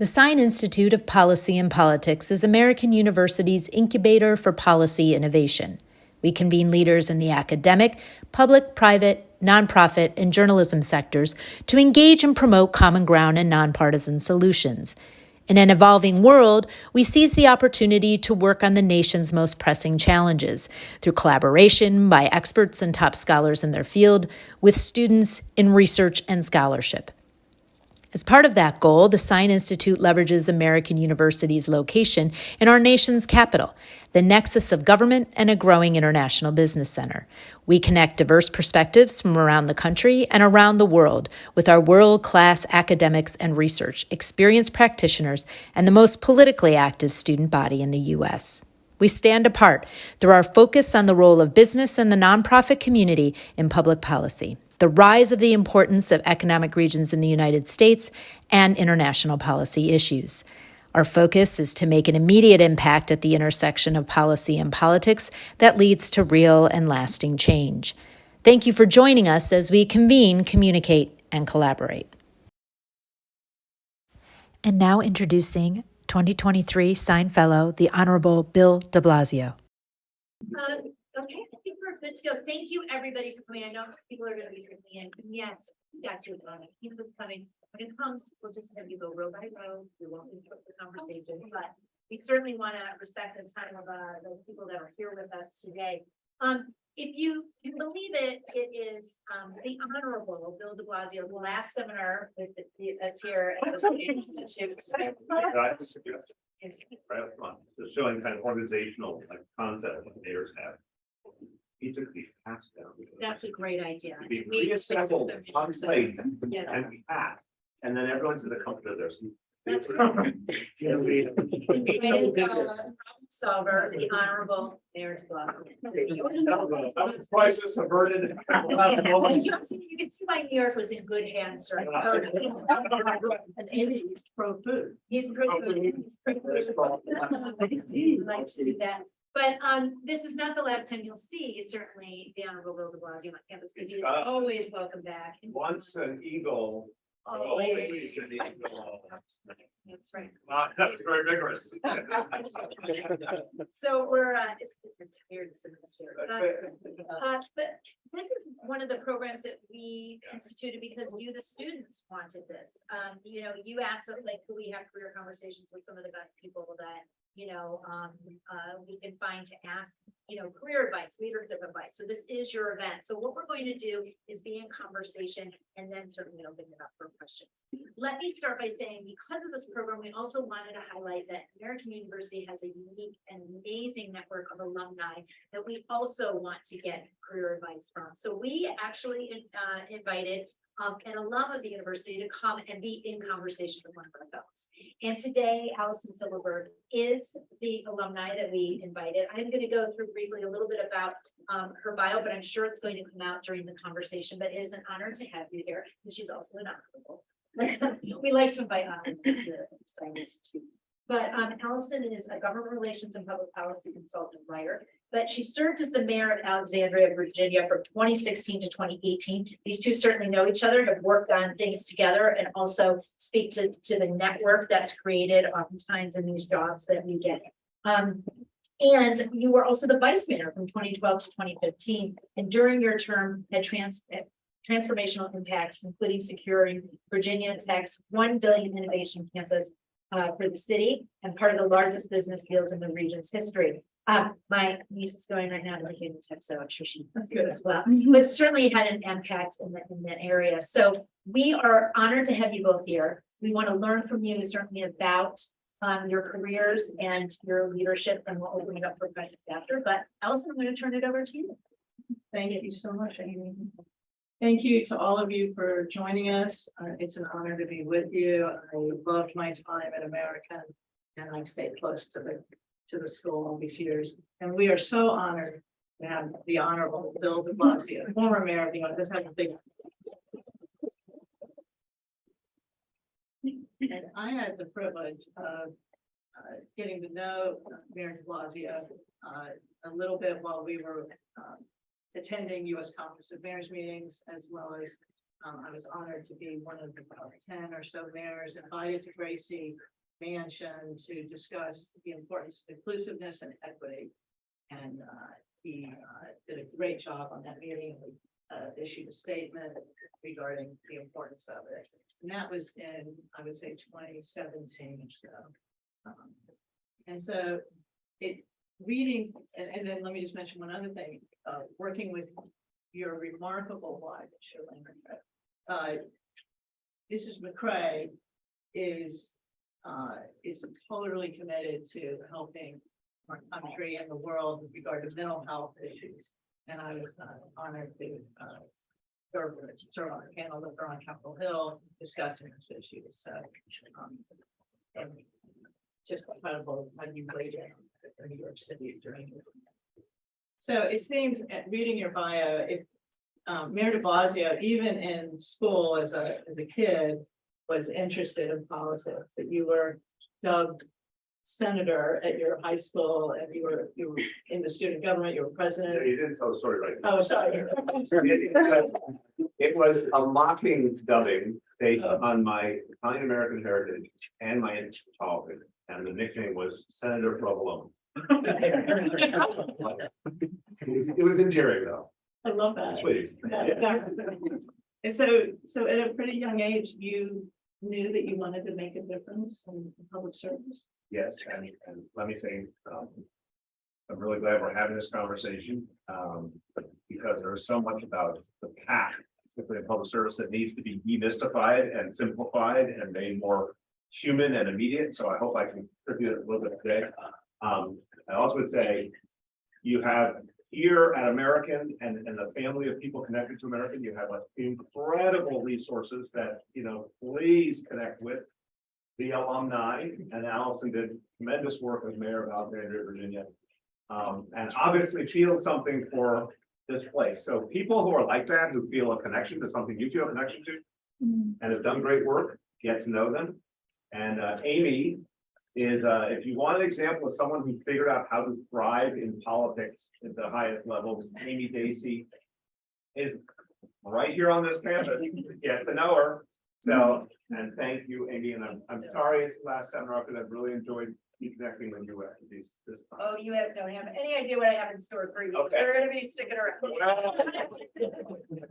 The Sine Institute of Policy and Politics is American University's incubator for policy innovation. We convene leaders in the academic, public, private, nonprofit, and journalism sectors to engage and promote common ground and nonpartisan solutions. In an evolving world, we seize the opportunity to work on the nation's most pressing challenges through collaboration by experts and top scholars in their field with students in research and scholarship. As part of that goal, the Sine Institute leverages American University's location in our nation's capital, the nexus of government and a growing international business center. We connect diverse perspectives from around the country and around the world with our world-class academics and research, experienced practitioners, and the most politically active student body in the U.S. We stand apart through our focus on the role of business and the nonprofit community in public policy, the rise of the importance of economic regions in the United States, and international policy issues. Our focus is to make an immediate impact at the intersection of policy and politics that leads to real and lasting change. Thank you for joining us as we convene, communicate, and collaborate. And now introducing 2023 Sine Fellow, the Honorable Bill de Blasio. Okay, I think we're good to go. Thank you, everybody, for coming. I know people are going to be coming in. Yes, we got you on it. Keep this coming. When it comes, we'll just have you go row by row. We won't interrupt the conversation, but we certainly want to respect the time of the people that are here with us today. If you can believe it, it is the Honorable Bill de Blasio, the last seminar with us here at the Sine Institute. I have a suggestion. Right up front, just showing kind of organizational concept that mayors have. He took the hats down. That's a great idea. Be reassembled on site Yeah. and be passed, and then everyone's in the comfort of their seat. That's Solver, the Honorable Mayor of Alexandria. Crisis averted. You can see why New York was in good hands, sir. And he's pro food. He's pro food. He's pro food. He'd like to do that. But this is not the last time you'll see certainly the Honorable Bill de Blasio on campus because he is always welcome back. Once an eagle. Always. An eagle. That's right. That's very vigorous. So we're it's retired semester. But this is one of the programs that we instituted because you, the students, wanted this. You asked us, like, could we have career conversations with some of the best people that we can find to ask, career advice, leadership advice. So this is your event. So what we're going to do is be in conversation and then certainly open it up for questions. Let me start by saying, because of this program, we also wanted to highlight that American University has a unique and amazing network of alumni that we also want to get career advice from. So we actually invited an alum of the university to come and be in conversation with one of our fellows. And today, Allison Silberberg is the alumni that we invited. I'm going to go through briefly a little bit about her bio, but I'm sure it's going to come out during the conversation. But it is an honor to have you here. And she's also an honorable. We like to invite honorables here at the Sine Institute. But Allison is a government relations and public policy consultant writer, but she served as the mayor of Alexandria, Virginia from 2016 to 2018. These two certainly know each other, have worked on things together, and also speak to the network that's created oftentimes in these jobs that we get. And you were also the vice mayor from 2012 to 2015. And during your term had transformational impacts, including securing Virginia Tech's $1 billion innovation campus for the city and part of the largest business deals in the region's history. My niece is going right now to Virginia Tech, so I'm sure she was good as well. But certainly had an impact in that area. So we are honored to have you both here. We want to learn from you certainly about your careers and your leadership, and we'll open it up for questions after. But Allison, I'm going to turn it over to you. Thank you so much, Amy. Thank you to all of you for joining us. It's an honor to be with you. I loved my time at American, and I've stayed close to the school all these years. And we are so honored to have the Honorable Bill de Blasio, former mayor of the U.S. Let's have a big. And I had the privilege of getting to know Mayor de Blasio a little bit while we were attending U.S. Conference of Mayors meetings, as well as I was honored to be one of the about 10 or so mayors invited to Gracie Mansion to discuss the importance of inclusiveness and equity. And he did a great job on that meeting. We issued a statement regarding the importance of it. And that was in, I would say, 2017 or so. And so reading, and then let me just mention one other thing, working with your remarkable wife, Mrs. McCrae is totally committed to helping our country and the world with regard to mental health issues. And I was honored to serve on a panel with her on Capitol Hill discussing these issues. So and just incredible how you laid it in New York City during it. So it seems, reading your bio, if Mayor de Blasio, even in school as a kid, was interested in politics, that you were dubbed senator at your high school, and you were in the student government, you were president. You didn't tell the story right. Oh, sorry. It was a mocking dubbing based on my Italian American heritage and my interest in politics, and the nickname was Senator Provolone. It was endearing though. I love that. Please. And so at a pretty young age, you knew that you wanted to make a difference in public service. Yes, and let me say, I'm really glad we're having this conversation, because there's so much about the path, particularly in public service, that needs to be demystified and simplified and made more human and immediate. So I hope I can contribute a little bit today. I also would say you have here at American and the family of people connected to American, you have incredible resources that, please connect with. The alumni, and Allison did tremendous work as mayor of Alexandria, Virginia. And obviously feel something for this place. So people who are like that, who feel a connection to something you feel a connection to, and have done great work, get to know them. And Amy is, if you want an example of someone who figured out how to thrive in politics at the highest level, Amy Dacey is right here on this campus. Get to know her. So, and thank you, Amy, and I'm sorry it's the last seminar, because I've really enjoyed connecting with you after this time. Oh, you don't have any idea what I have in store for you. Okay. They're gonna be sticking around.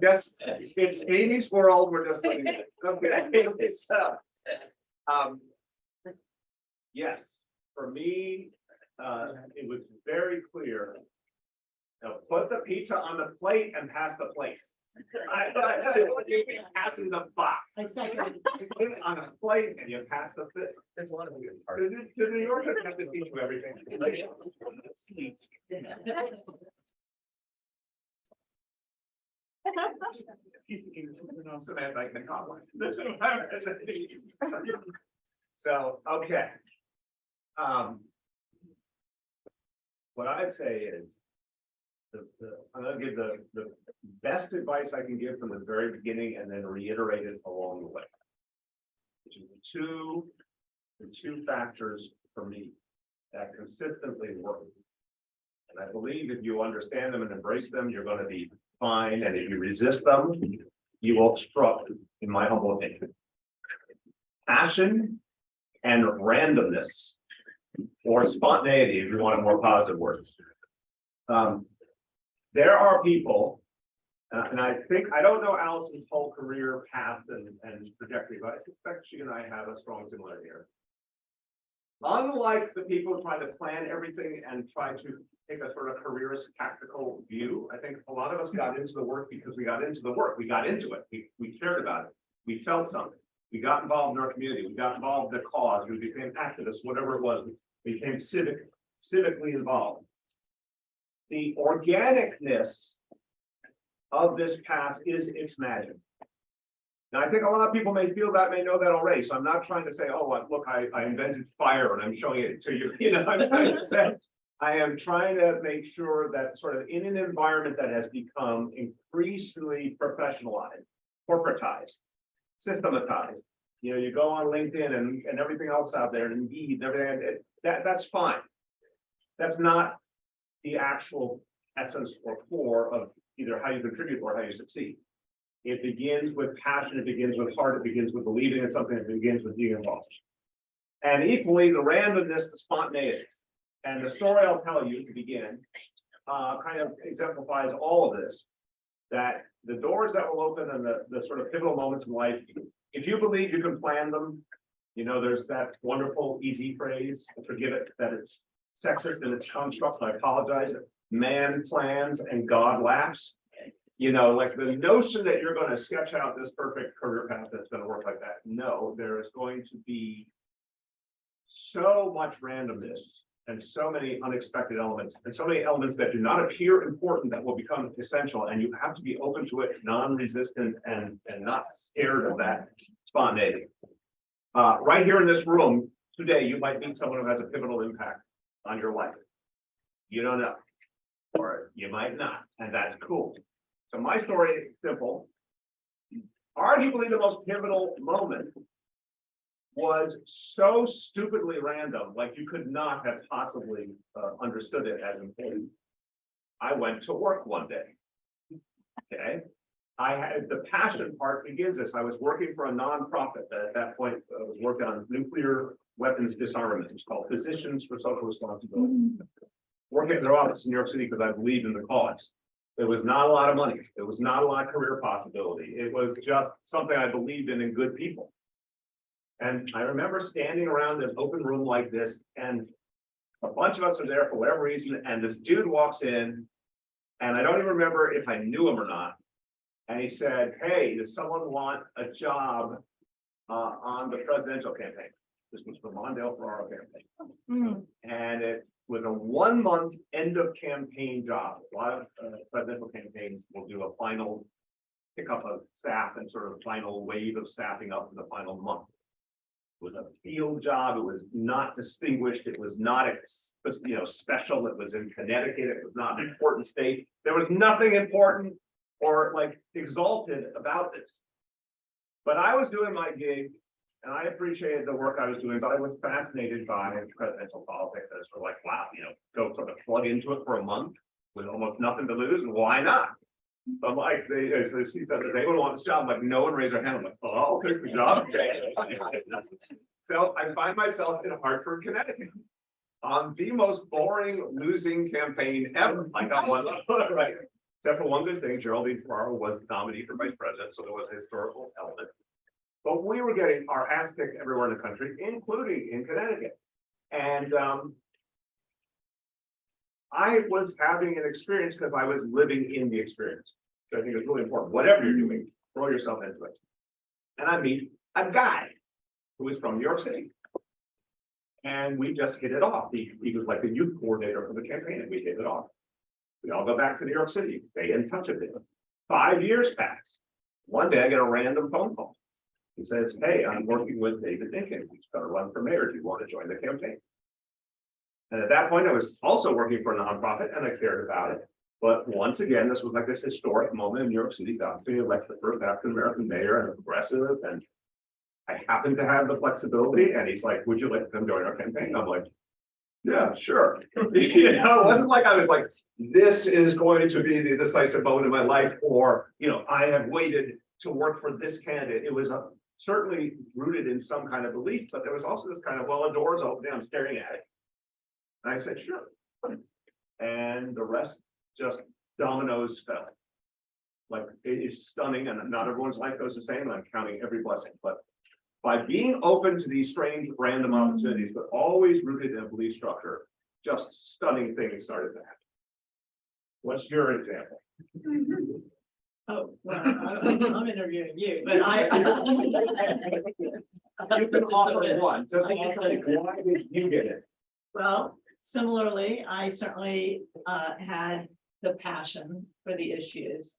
Yes, it's Amy's world, we're just letting it. Okay, so, yes, for me, it was very clear. Now, put the pizza on the plate and pass the plate. Passing the box. I second. You put it on a plate and you pass the fit. There's a lot of weird parts. The New Yorkers have to teach you everything. So, okay. What I'd say is, I'm gonna give the best advice I can give from the very beginning and then reiterate it along the way. Which is the two factors for me that consistently work. And I believe if you understand them and embrace them, you're gonna be fine. And if you resist them, you will struggle, in my humble opinion. Passion and randomness, or spontaneity, if you want a more positive word. There are people, and I don't know Allison's whole career path and trajectory, but I suspect she and I have a strong similarity here. Unlike the people trying to plan everything and try to take a sort of careerist tactical view, I think a lot of us got into the work because we got into the work. We got into it. We cared about it. We felt something. We got involved in our community. We got involved in the cause. We became activists, whatever it was. We became civically involved. The organicness of this path is its magic. Now, I think a lot of people may feel that, may know that already. So I'm not trying to say, oh, look, I invented fire and I'm showing it to you. I'm trying to say, I am trying to make sure that sort of in an environment that has become increasingly professionalized, corporatized, systematized. You go on LinkedIn and everything else out there, and Indeed, and everything, that's fine. That's not the actual essence or core of either how you contribute or how you succeed. It begins with passion, it begins with heart, it begins with believing in something, it begins with being involved. And equally, the randomness, the spontaneity. And the story I'll tell you to begin kind of exemplifies all of this. That the doors that will open and the sort of pivotal moments in life, if you believe you can plan them, you know, there's that wonderful easy phrase, forgive it, that it's sexist in its construct, I apologize. Man plans and God laughs. You know, like the notion that you're going to sketch out this perfect career path that's going to work like that. No, there is going to be so much randomness and so many unexpected elements and so many elements that do not appear important that will become essential. And you have to be open to it, non-resistant and not scared of that spontaneity. Right here in this room today, you might meet someone who has a pivotal impact on your life. You don't know, or you might not, and that's cool. So my story is simple. Arguably the most pivotal moment was so stupidly random, like you could not have possibly understood it as important. I went to work one day. Okay. I had the passion part begins this. I was working for a nonprofit that at that point was working on nuclear weapons disarmament. It's called Physicians for Social Responsibility. Working at their office in New York City because I believed in the cause. There was not a lot of money. There was not a lot of career possibility. It was just something I believed in good people. And I remember standing around an open room like this, and a bunch of us are there for whatever reason, and this dude walks in, and I don't even remember if I knew him or not. And he said, hey, does someone want a job on the presidential campaign? This was the Mondale Ferraro campaign. And it was a 1 month end of campaign job. A lot of presidential campaigns will do a final pick up of staff and sort of final wave of staffing up in the final month. It was a field job. It was not distinguished. It was not, special. It was in Connecticut. It was not an important state. There was nothing important or like exalted about this. But I was doing my gig and I appreciated the work I was doing, but I was fascinated by presidential politics. I was sort of like, wow, go sort of plug into it for a month with almost nothing to lose. Why not? So I'm like, he said, does anyone want this job? I'm like, no one raised their hand. I'm like, oh, I'll take the job. So I find myself in Hartford, Connecticut on the most boring losing campaign ever. I got one right. Except for one good thing, Geraldine Ferraro was nominated for vice president, so there was a historical element. But we were getting our ass kicked everywhere in the country, including in Connecticut. And I was having an experience because I was living in the experience. So I think it's really important. Whatever you're doing, throw yourself into it. And I meet a guy who is from New York City. And we just hit it off. He was like the youth coordinator for the campaign, and we hit it off. We all go back to New York City, stay in touch with him. 5 years pass. One day I get a random phone call. He says, hey, I'm working with David Dinkins. He's going to run for mayor. Do you want to join the campaign? And at that point, I was also working for a nonprofit and I cared about it. But once again, this was like this historic moment in New York City. Got to elect the first African-American mayor and a progressive. And I happened to have the flexibility. And he's like, would you like to come join our campaign? I'm like, yeah, sure. It wasn't like I was like, this is going to be the decisive moment in my life, or, I have waited to work for this candidate. It was certainly rooted in some kind of belief, but there was also this kind of, well, the door's open, I'm staring at it. And I said, sure. And the rest just dominoes fell. Like, it is stunning, and not everyone's life goes the same, and I'm counting every blessing, but by being open to these strange random opportunities, but always rooted in a belief structure, just stunning things started to happen. What's your example? Oh, well, I'm interviewing you, but You can offer one. Just why did you get it? Well, similarly, I certainly had the passion for the issues.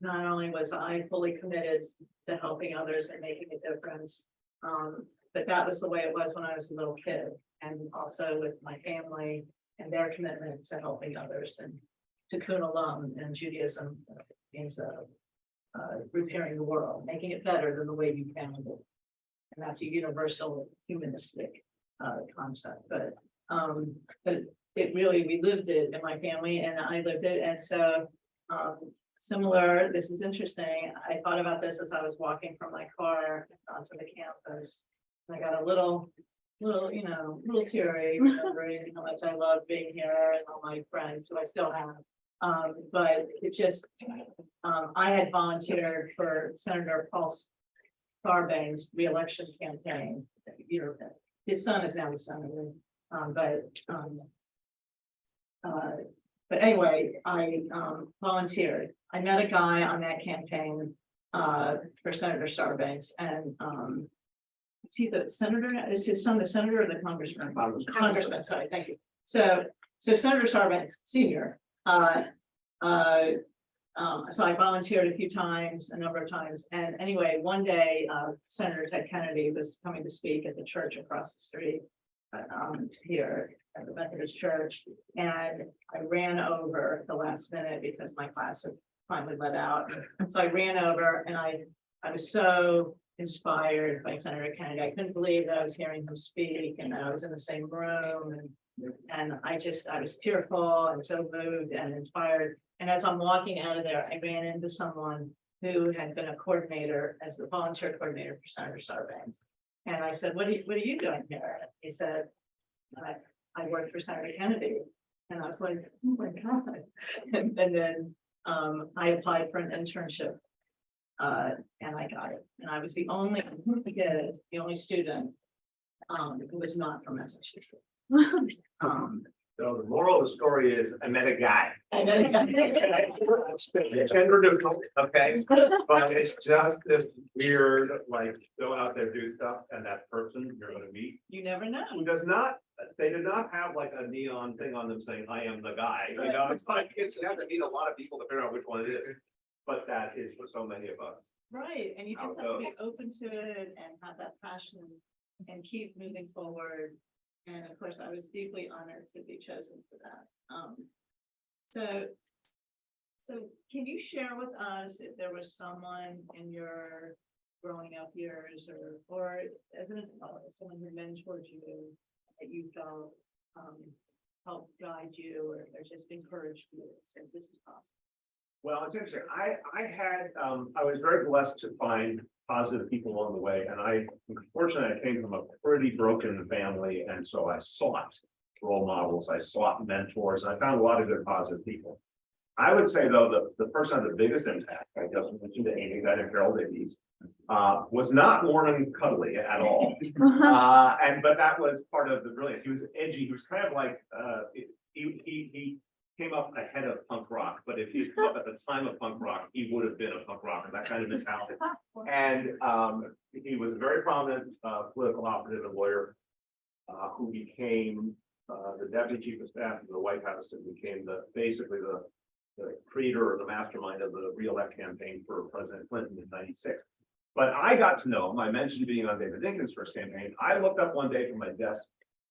Not only was I fully committed to helping others and making a difference, but that was the way it was when I was a little kid, and also with my family and their commitment to helping others, and Tikkun Olam and Judaism means repairing the world, making it better than the way you found it. And that's a universal humanistic concept, but it really, we lived it in my family and I lived it. And so similar, this is interesting. I thought about this as I was walking from my car onto the campus. I got a little, little teary, remembering how much I love being here and all my friends who I still have. But it just, I had volunteered for Senator Paul Sarbanes' reelection campaign. His son is now the senator, but anyway, I volunteered. I met a guy on that campaign for Senator Sarbanes, and is he the senator now? Is his son the senator or the congressman? Congressman, sorry, thank you. So Senator Sarbanes Senior. So I volunteered a few times, a number of times, and anyway, one day Senator Ted Kennedy was coming to speak at the church across the street here at the Methodist Church, and I ran over the last minute because my class had finally let out. So I ran over, and I was so inspired by Senator Kennedy. I couldn't believe that I was hearing him speak, and I was in the same room, and I was tearful and so moved and inspired. And as I'm walking out of there, I ran into someone who had been a coordinator, as the volunteer coordinator for Senator Sarbanes. And I said, what are you doing here? He said, I worked for Senator Kennedy. And I was like, oh my God. And then I applied for an internship and I got it. And I was the only kid, the only student who was not from Massachusetts. So the moral of the story is I met a guy. And then Gender neutral, okay, but it's just this weird, like, go out there, do stuff, and that person you're gonna meet, you never know. who does not, they did not have like a neon thing on them saying, I am the guy, you know, it's like, you have to meet a lot of people to figure out which one it is. But that is for so many of us. Right, and you just have to be open to it and have that passion and keep moving forward. And of course, I was deeply honored to be chosen for that. So can you share with us if there was someone in your growing up years or as an adult, someone who mentored you that you felt helped guide you or just encouraged you and said this is possible? Well, it's interesting. I was very blessed to find positive people along the way. And unfortunately, I came from a pretty broken family. And so I sought role models, I sought mentors, and I found a lot of good positive people. I would say, though, the person with the biggest impact, I just mentioned to Amy, that in Harold Davies, was not warm and cuddly at all. But that was part of the brilliance. He was edgy. He was kind of like, he came up ahead of punk rock, but if he come up at the time of punk rock, he would have been a punk rocker, that kind of mentality. And he was a very prominent political operative and lawyer who became the deputy chief of staff of the White House and became basically the creator or the mastermind of the re-elect campaign for President Clinton in '96. But I got to know him. I mentioned being on David Dinkins' first campaign. I looked up one day from my desk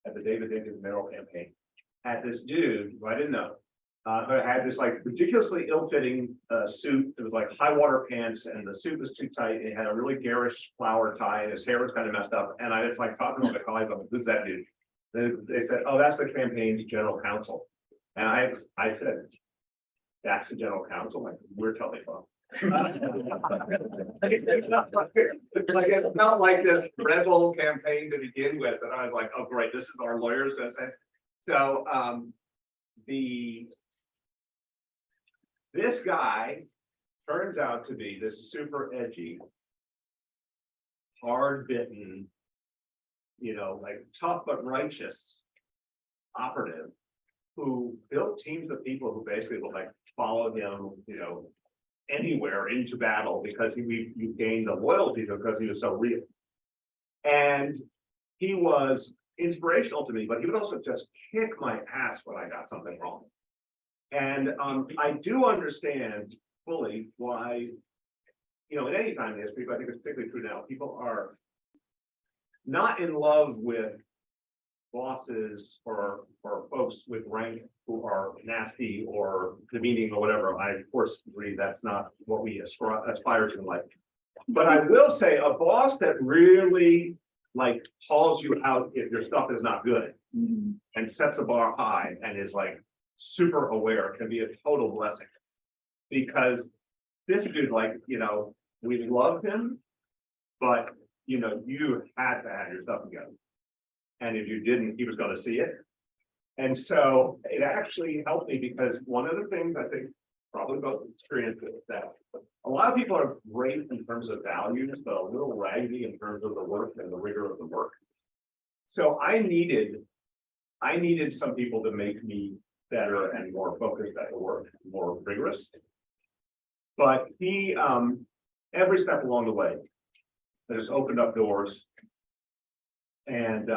at the David Dinkins mayoral campaign at this dude who I didn't know. Who had this like ridiculously ill-fitting suit. It was like high water pants, and the suit was too tight. It had a really garish flower tie, and his hair was kind of messed up. And I was like talking to my colleagues, I'm like, who's that dude? They said, oh, that's the campaign's general counsel. And I said, that's the general counsel. Like, we're totally wrong. It felt like this rebel campaign to begin with, and I was like, oh great, this is our lawyer's gonna say. So this guy turns out to be this super edgy, hard-bitten, like tough but righteous operative who built teams of people who basically would like follow him, anywhere into battle because you gained the loyalty because he was so real. And he was inspirational to me, but he would also just kick my ass when I got something wrong. And I do understand fully why, in any time in history, but I think it's particularly true now, people are not in love with bosses or folks with rank who are nasty or demeaning or whatever. I of course agree that's not what we aspire to in life. But I will say a boss that really like calls you out if your stuff is not good and sets the bar high and is like super aware can be a total blessing. Because this dude, like, we loved him, but, you had to have your stuff together. And if you didn't, he was gonna see it. And so it actually helped me because one of the things I think probably both experiences is that a lot of people are great in terms of values, but a little raggedy in terms of the work and the rigor of the work. So I needed some people to make me better and more focused at the work, more rigorous. But he, every step along the way, has opened up doors. And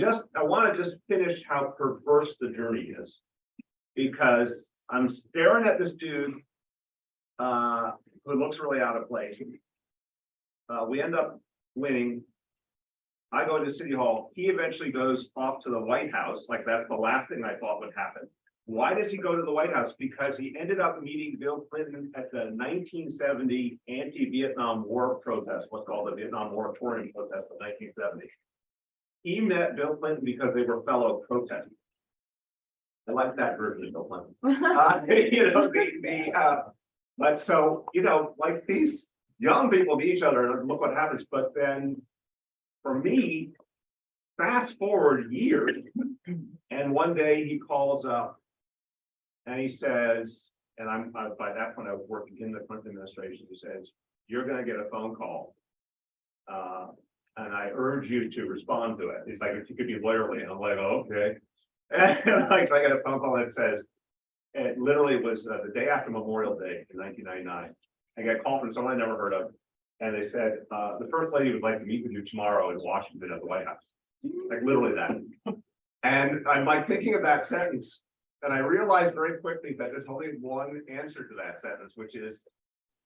just, I want to just finish how perverse the journey is. Because I'm staring at this dude, who looks really out of place. We end up winning. I go to City Hall. He eventually goes off to the White House. Like that's the last thing I thought would happen. Why does he go to the White House? Because he ended up meeting Bill Clinton at the 1970 anti-Vietnam War protest, what's called the Vietnam Moratorium protest of 1970. He met Bill Clinton because they were fellow protesters. I like that version of Bill Clinton. But so, like these young people meet each other and look what happens. But then for me, fast forward years, and one day he calls up and he says, and I'm by that point I was working in the Clinton administration, he says, "You're gonna get a phone call. And I urge you to respond to it." He's like, "If you could be lawyerly," and I'm like, "Oh, okay." And like, so I got a phone call that says, it literally was the day after Memorial Day in 1999. I got a call from someone I never heard of. And they said, "The first lady would like to meet with you tomorrow in Washington at the White House." Like literally that. And I'm like thinking of that sentence. And I realized very quickly that there's only one answer to that sentence, which is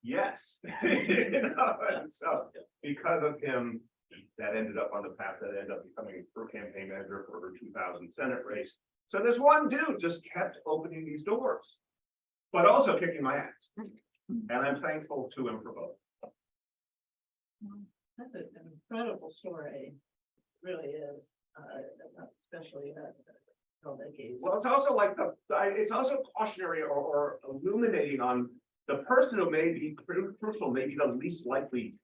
yes. And so because of him, that ended up on the path that ended up becoming a campaign manager for her 2000 Senate race. So this one dude just kept opening these doors, but also kicking my ass. And I'm thankful to him for both. That's an incredible story. It really is, especially that. Well, it's also like it's also cautionary or illuminating on the person who may be crucial, maybe the least likely.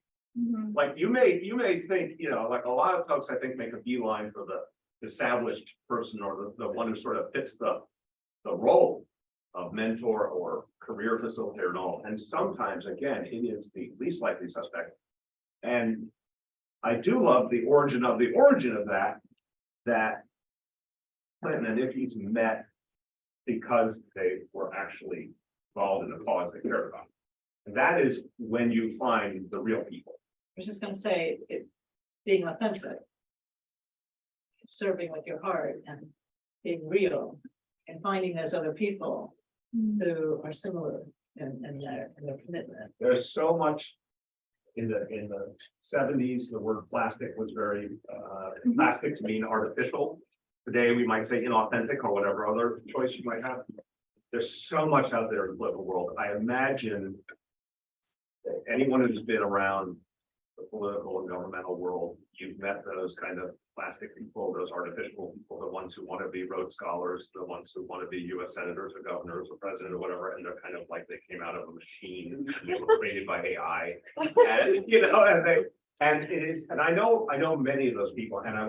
Like you may think, like a lot of folks I think make a beeline for the established person or the one who sort of fits the role of mentor or career facilitator and all. And sometimes again, it is the least likely suspect. And I do love the origin of that Clinton and Nikki's met because they were actually involved in a cause they cared about. And that is when you find the real people. I was just gonna say, being authentic, serving with your heart and being real and finding those other people who are similar in their commitment. There's so much in the 70s, the word plastic was very plastic to mean artificial. Today we might say inauthentic or whatever other choice you might have. There's so much out there in the political world. I imagine that anyone who's been around the political and governmental world, you've met those kind of plastic people, those artificial people, the ones who want to be Rhodes Scholars, the ones who want to be US senators or governors or president or whatever, and they're kind of like they came out of a machine and they were created by AI. And it is, and I know many of those people, and I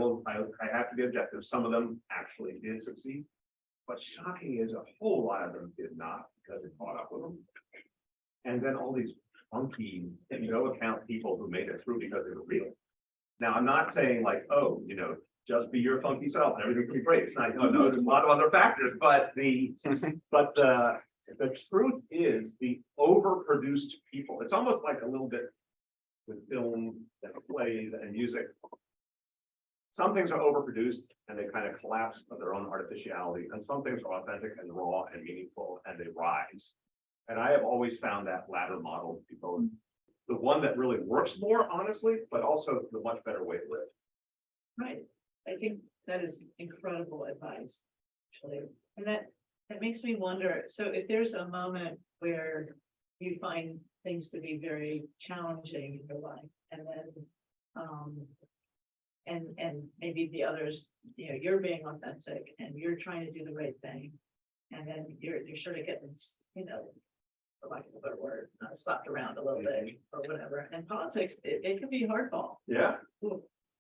have to be objective. Some of them actually did succeed, but shocking is a whole lot of them did not because it caught up with them. And then all these funky, no account people who made it through because they were real. Now, I'm not saying like, oh, just be your funky self and everything will be great. It's not, no, there's a lot of other factors, but the truth is the overproduced people. It's almost like a little bit with film and plays and music. Some things are overproduced and they kind of collapse of their own artificiality, and some things are authentic and raw and meaningful and they rise. And I have always found that latter model to be both the one that really works more honestly, but also the much better way to live. Right. I think that is incredible advice, actually. And that makes me wonder, so if there's a moment where you find things to be very challenging in your life, and then and maybe the others, you're being authentic and you're trying to do the right thing, And then you're sort of getting, for lack of a better word, slapped around a little bit or whatever. And politics, it can be hardball. Yeah.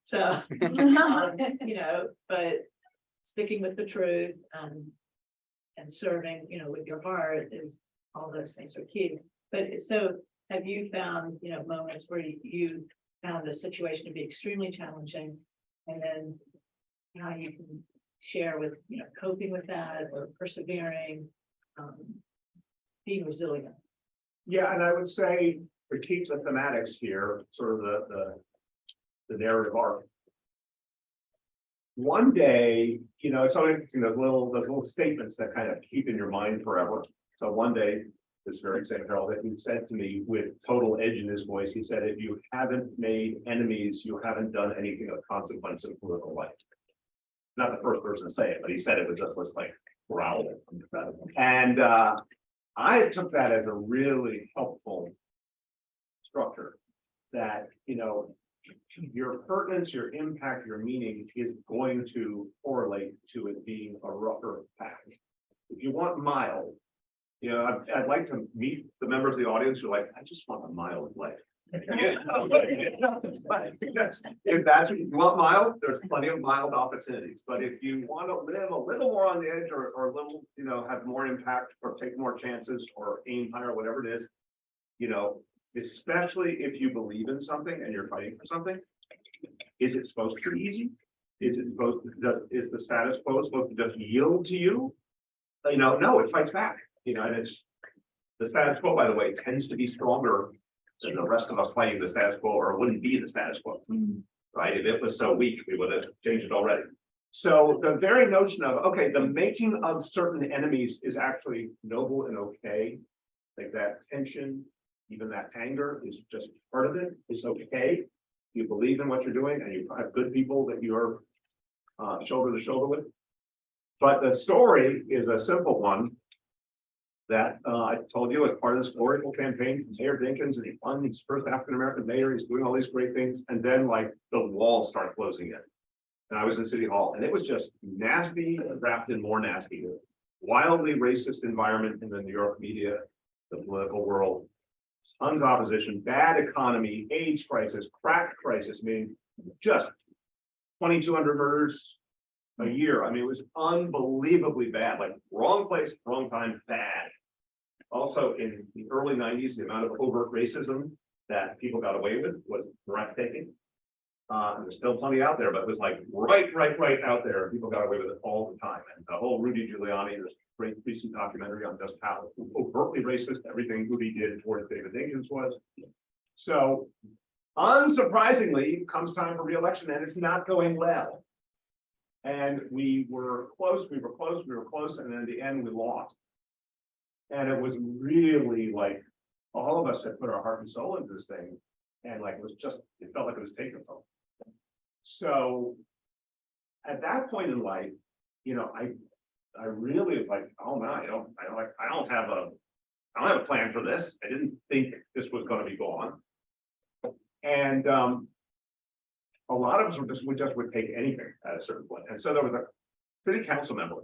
So, but sticking with the truth and serving, with your heart is, all those things are key. But so have you found, moments where you found the situation to be extremely challenging, and then how you can share with, coping with that or persevering, being resilient? Yeah, and I would say to keep the thematics here, sort of the narrative arc. One day, it's so interesting, those little statements that kind of keep in your mind forever. So one day, this very same Harold, he said to me with total edge in his voice, he said, if you haven't made enemies, you haven't done anything of consequence in political life. Not the first person to say it, but he said it with just this like growl. And I took that as a really helpful structure that, your pertinence, your impact, your meaning is going to correlate to it being a rougher path. If you want mild, I'd like to meet the members of the audience who are like, I just want a mild life. If that's what you want mild, there's plenty of mild opportunities. But if you want to live a little more on the edge or a little, have more impact or take more chances or aim higher, whatever it is, especially if you believe in something and you're fighting for something, is it supposed to be easy? Is the status quo supposed to just yield to you? No, it fights back. And it's the status quo, by the way, tends to be stronger than the rest of us fighting the status quo, or it wouldn't be the status quo, right? If it was so weak, we would have changed it already. So the very notion of, okay, the making of certain enemies is actually noble and okay. Like that tension, even that anger is just part of it. It's okay. You believe in what you're doing and you have good people that you're shoulder to shoulder with. But the story is a simple one that I told you as part of this glorious campaign from Mayor Dinkins, and he won his first African-American mayor. He's doing all these great things. And then like the walls start closing in. And I was in City Hall and it was just nasty, wrapped in more nasty, wildly racist environment in the New York media, the political world, tons of opposition, bad economy, AIDS crisis, crack crisis. I mean, just 2,200 murders a year. I mean, it was unbelievably bad, like wrong place, wrong time, bad. Also in the early 90s, the amount of overt racism that people got away with was breathtaking. There's still plenty out there, but it was like right out there. People got away with it all the time. And the whole Rudy Giuliani, this great recent documentary on just how overtly racist everything Rudy did towards David Dinkins was. So unsurprisingly, comes time for re-election and it's not going well. And we were close, and then at the end we lost. And it was really like, all of us had put our heart and soul into this thing. And like, it felt like it was taken from us. So at that point in life, I really was like, oh no, I don't have a plan for this. I didn't think this was going to be gone. And a lot of us would take anything at a certain point. And so there was a city council member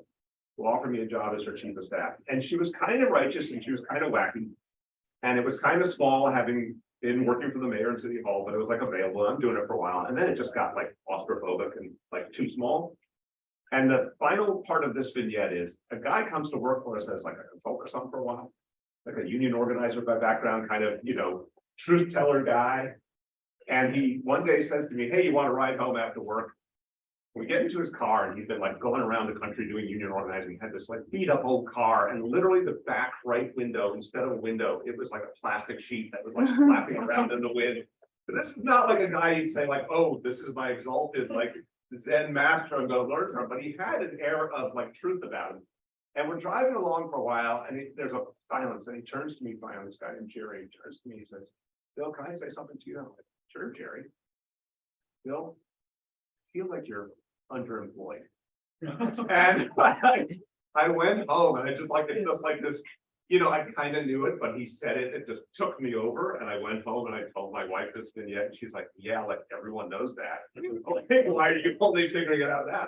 who offered me a job as her chief of staff. And she was kind of righteous and she was kind of wacky. And it was kind of small, having been working for the mayor in City Hall, but it was like available. I'm doing it for a while. And then it just got like claustrophobic and like too small. And the final part of this vignette is a guy comes to work for us as like a consultant or something for a while, like a union organizer by background, kind of, truth teller guy. And he one day says to me, hey, you want to ride home after work? We get into his car and he's been like going around the country doing union organizing, had this like beat up old car, and literally the back right window, instead of a window, it was like a plastic sheet that was like flapping around in the wind. But this is not like a guy you'd say like, oh, this is my exalted like Zen master I'm going to learn from, but he had an air of like truth about him. And we're driving along for a while and there's a silence and he turns to me, finally, this guy named Jerry, he turns to me, he says, Bill, can I say something to you? I'm like, sure, Jerry. Bill, I feel like you're underemployed. And I went home and it's just like this, I kind of knew it, but he said it, it just took me over. And I went home and I told my wife this vignette and she's like, yeah, like everyone knows that. Okay, why are you only figuring it out now?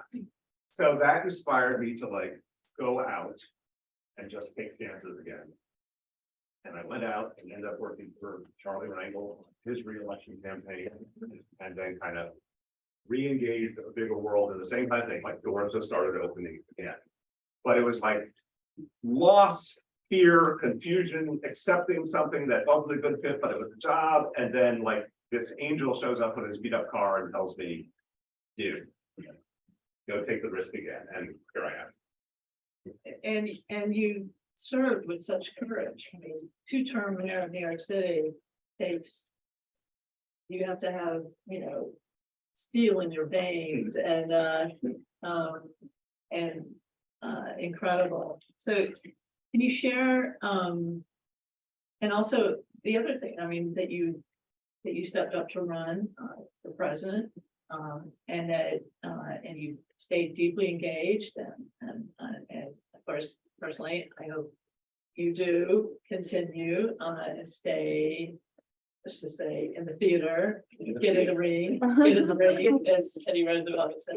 So that inspired me to like go out and just take chances again. And I went out and ended up working for Charlie Rangel, his reelection campaign, and then kind of re-engaged a bigger world in the same kind of thing, like doors just started opening again. But it was like loss, fear, confusion, accepting something that wasn't a good fit, but it was a job. And then like this angel shows up with his beat up car and tells me, dude, go take the risk again. And here I am. And you served with such courage. I mean, two-term mayor of New York City takes, you have to have, you know, steel in your veins and incredible. So can you share, and also the other thing, I mean, that you stepped up to run for president, and that and you stayed deeply engaged and of course, personally, I hope you do continue and stay, let's just say, in the theater, get in the ring, as Teddy Roosevelt said,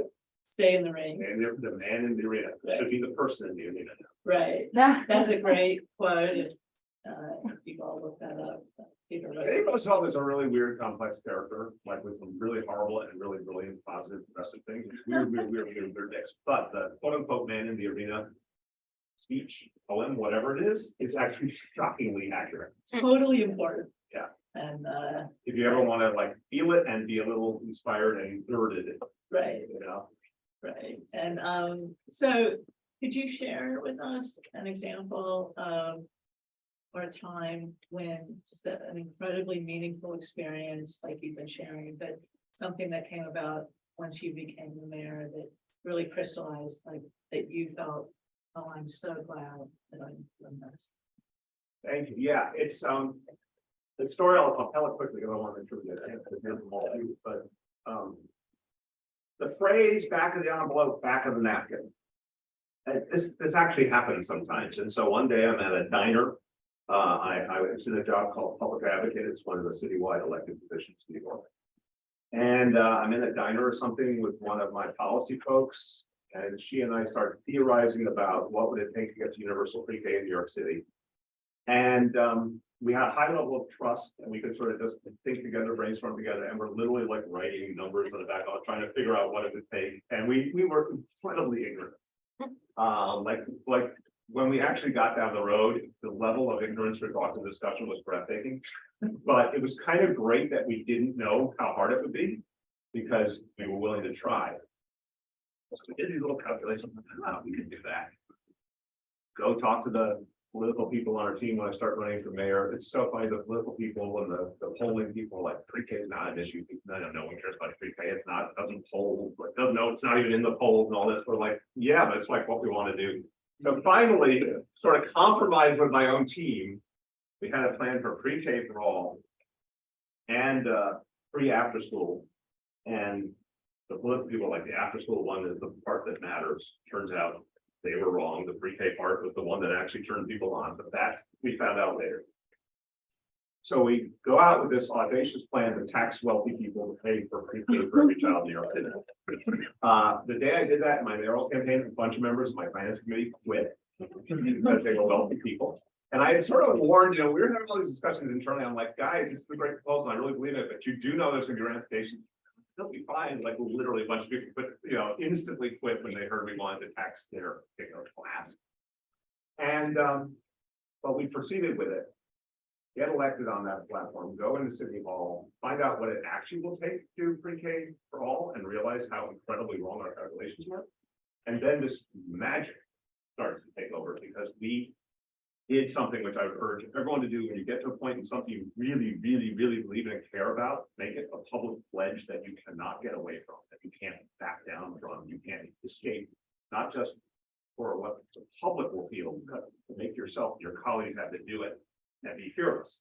stay in the ring. And the man in the arena should be the person in the arena. Right, that's a great quote. If you all look that up. Peter Roosevelt is a really weird, complex character, like with some really horrible and really brilliant, positive, progressive things. Weird mix. But the quote unquote man in the arena speech, poem, whatever it is actually shockingly accurate. It's totally important. Yeah. And if you ever want to like feel it and be a little inspired and girded, right, you know. right. And so could you share with us an example of or a time when just an incredibly meaningful experience like you've been sharing, but something that came about once you became the mayor that really crystallized, like that you felt, oh, I'm so glad that I'm doing this. Thank you. Yeah, it's the story I'll tell it quickly because I want to make sure we get them all. But the phrase "back of the envelope, back of the napkin." This actually happens sometimes. And so one day I'm at a diner. I was in a job called public advocate. It's one of the citywide elected positions in New York. And I'm in a diner or something with one of my policy folks, and she and I started theorizing about what would it take to get to universal pre-K in New York City. And we had a high level of trust, and we could sort of just think together, brainstorm together, and we're literally like writing numbers on the back, trying to figure out what it would take. And we were incredibly ignorant. Like when we actually got down the road, the level of ignorance we brought to the discussion was breathtaking. But it was kind of great that we didn't know how hard it would be because we were willing to try. So we did these little calculations. Oh, we can do that. Go talk to the political people on our team when I start running for mayor. It's so funny, the political people and the polling people are like, pre-K is not an issue. No one cares about pre-K. It's not, it doesn't poll, but doesn't know it's not even in the polls and all this. We're like, yeah, but it's like what we want to do. So finally, sort of compromised with my own team, we had a plan for pre-K for all and free after school. And the political people like the after school one is the part that matters. Turns out they were wrong. The pre-K part was the one that actually turned people on, but that we found out later. So we go out with this audacious plan to tax wealthy people to pay for pre-K for every child in New York City. The day I did that in my mayoral campaign, a bunch of members of my finance committee quit because they were wealthy people. And I had sort of warned, we were having all these discussions internally. I'm like, guys, this is a great proposal. I really believe it, but you do know there's going to be ramifications. They'll be fine. Like literally a bunch of people quit, instantly quit when they heard we wanted to tax their particular class. And but we proceeded with it. Get elected on that platform, go into City Hall, find out what it actually will take to do pre-K for all and realize how incredibly wrong our calculations were. And then this magic starts to take over because we did something which I would urge everyone to do when you get to a point in something you really believe in and care about, make it a public pledge that you cannot get away from, that you can't back down from, you can't escape, not just for what the public will feel, but to make yourself, your colleagues have to do it and be fearless.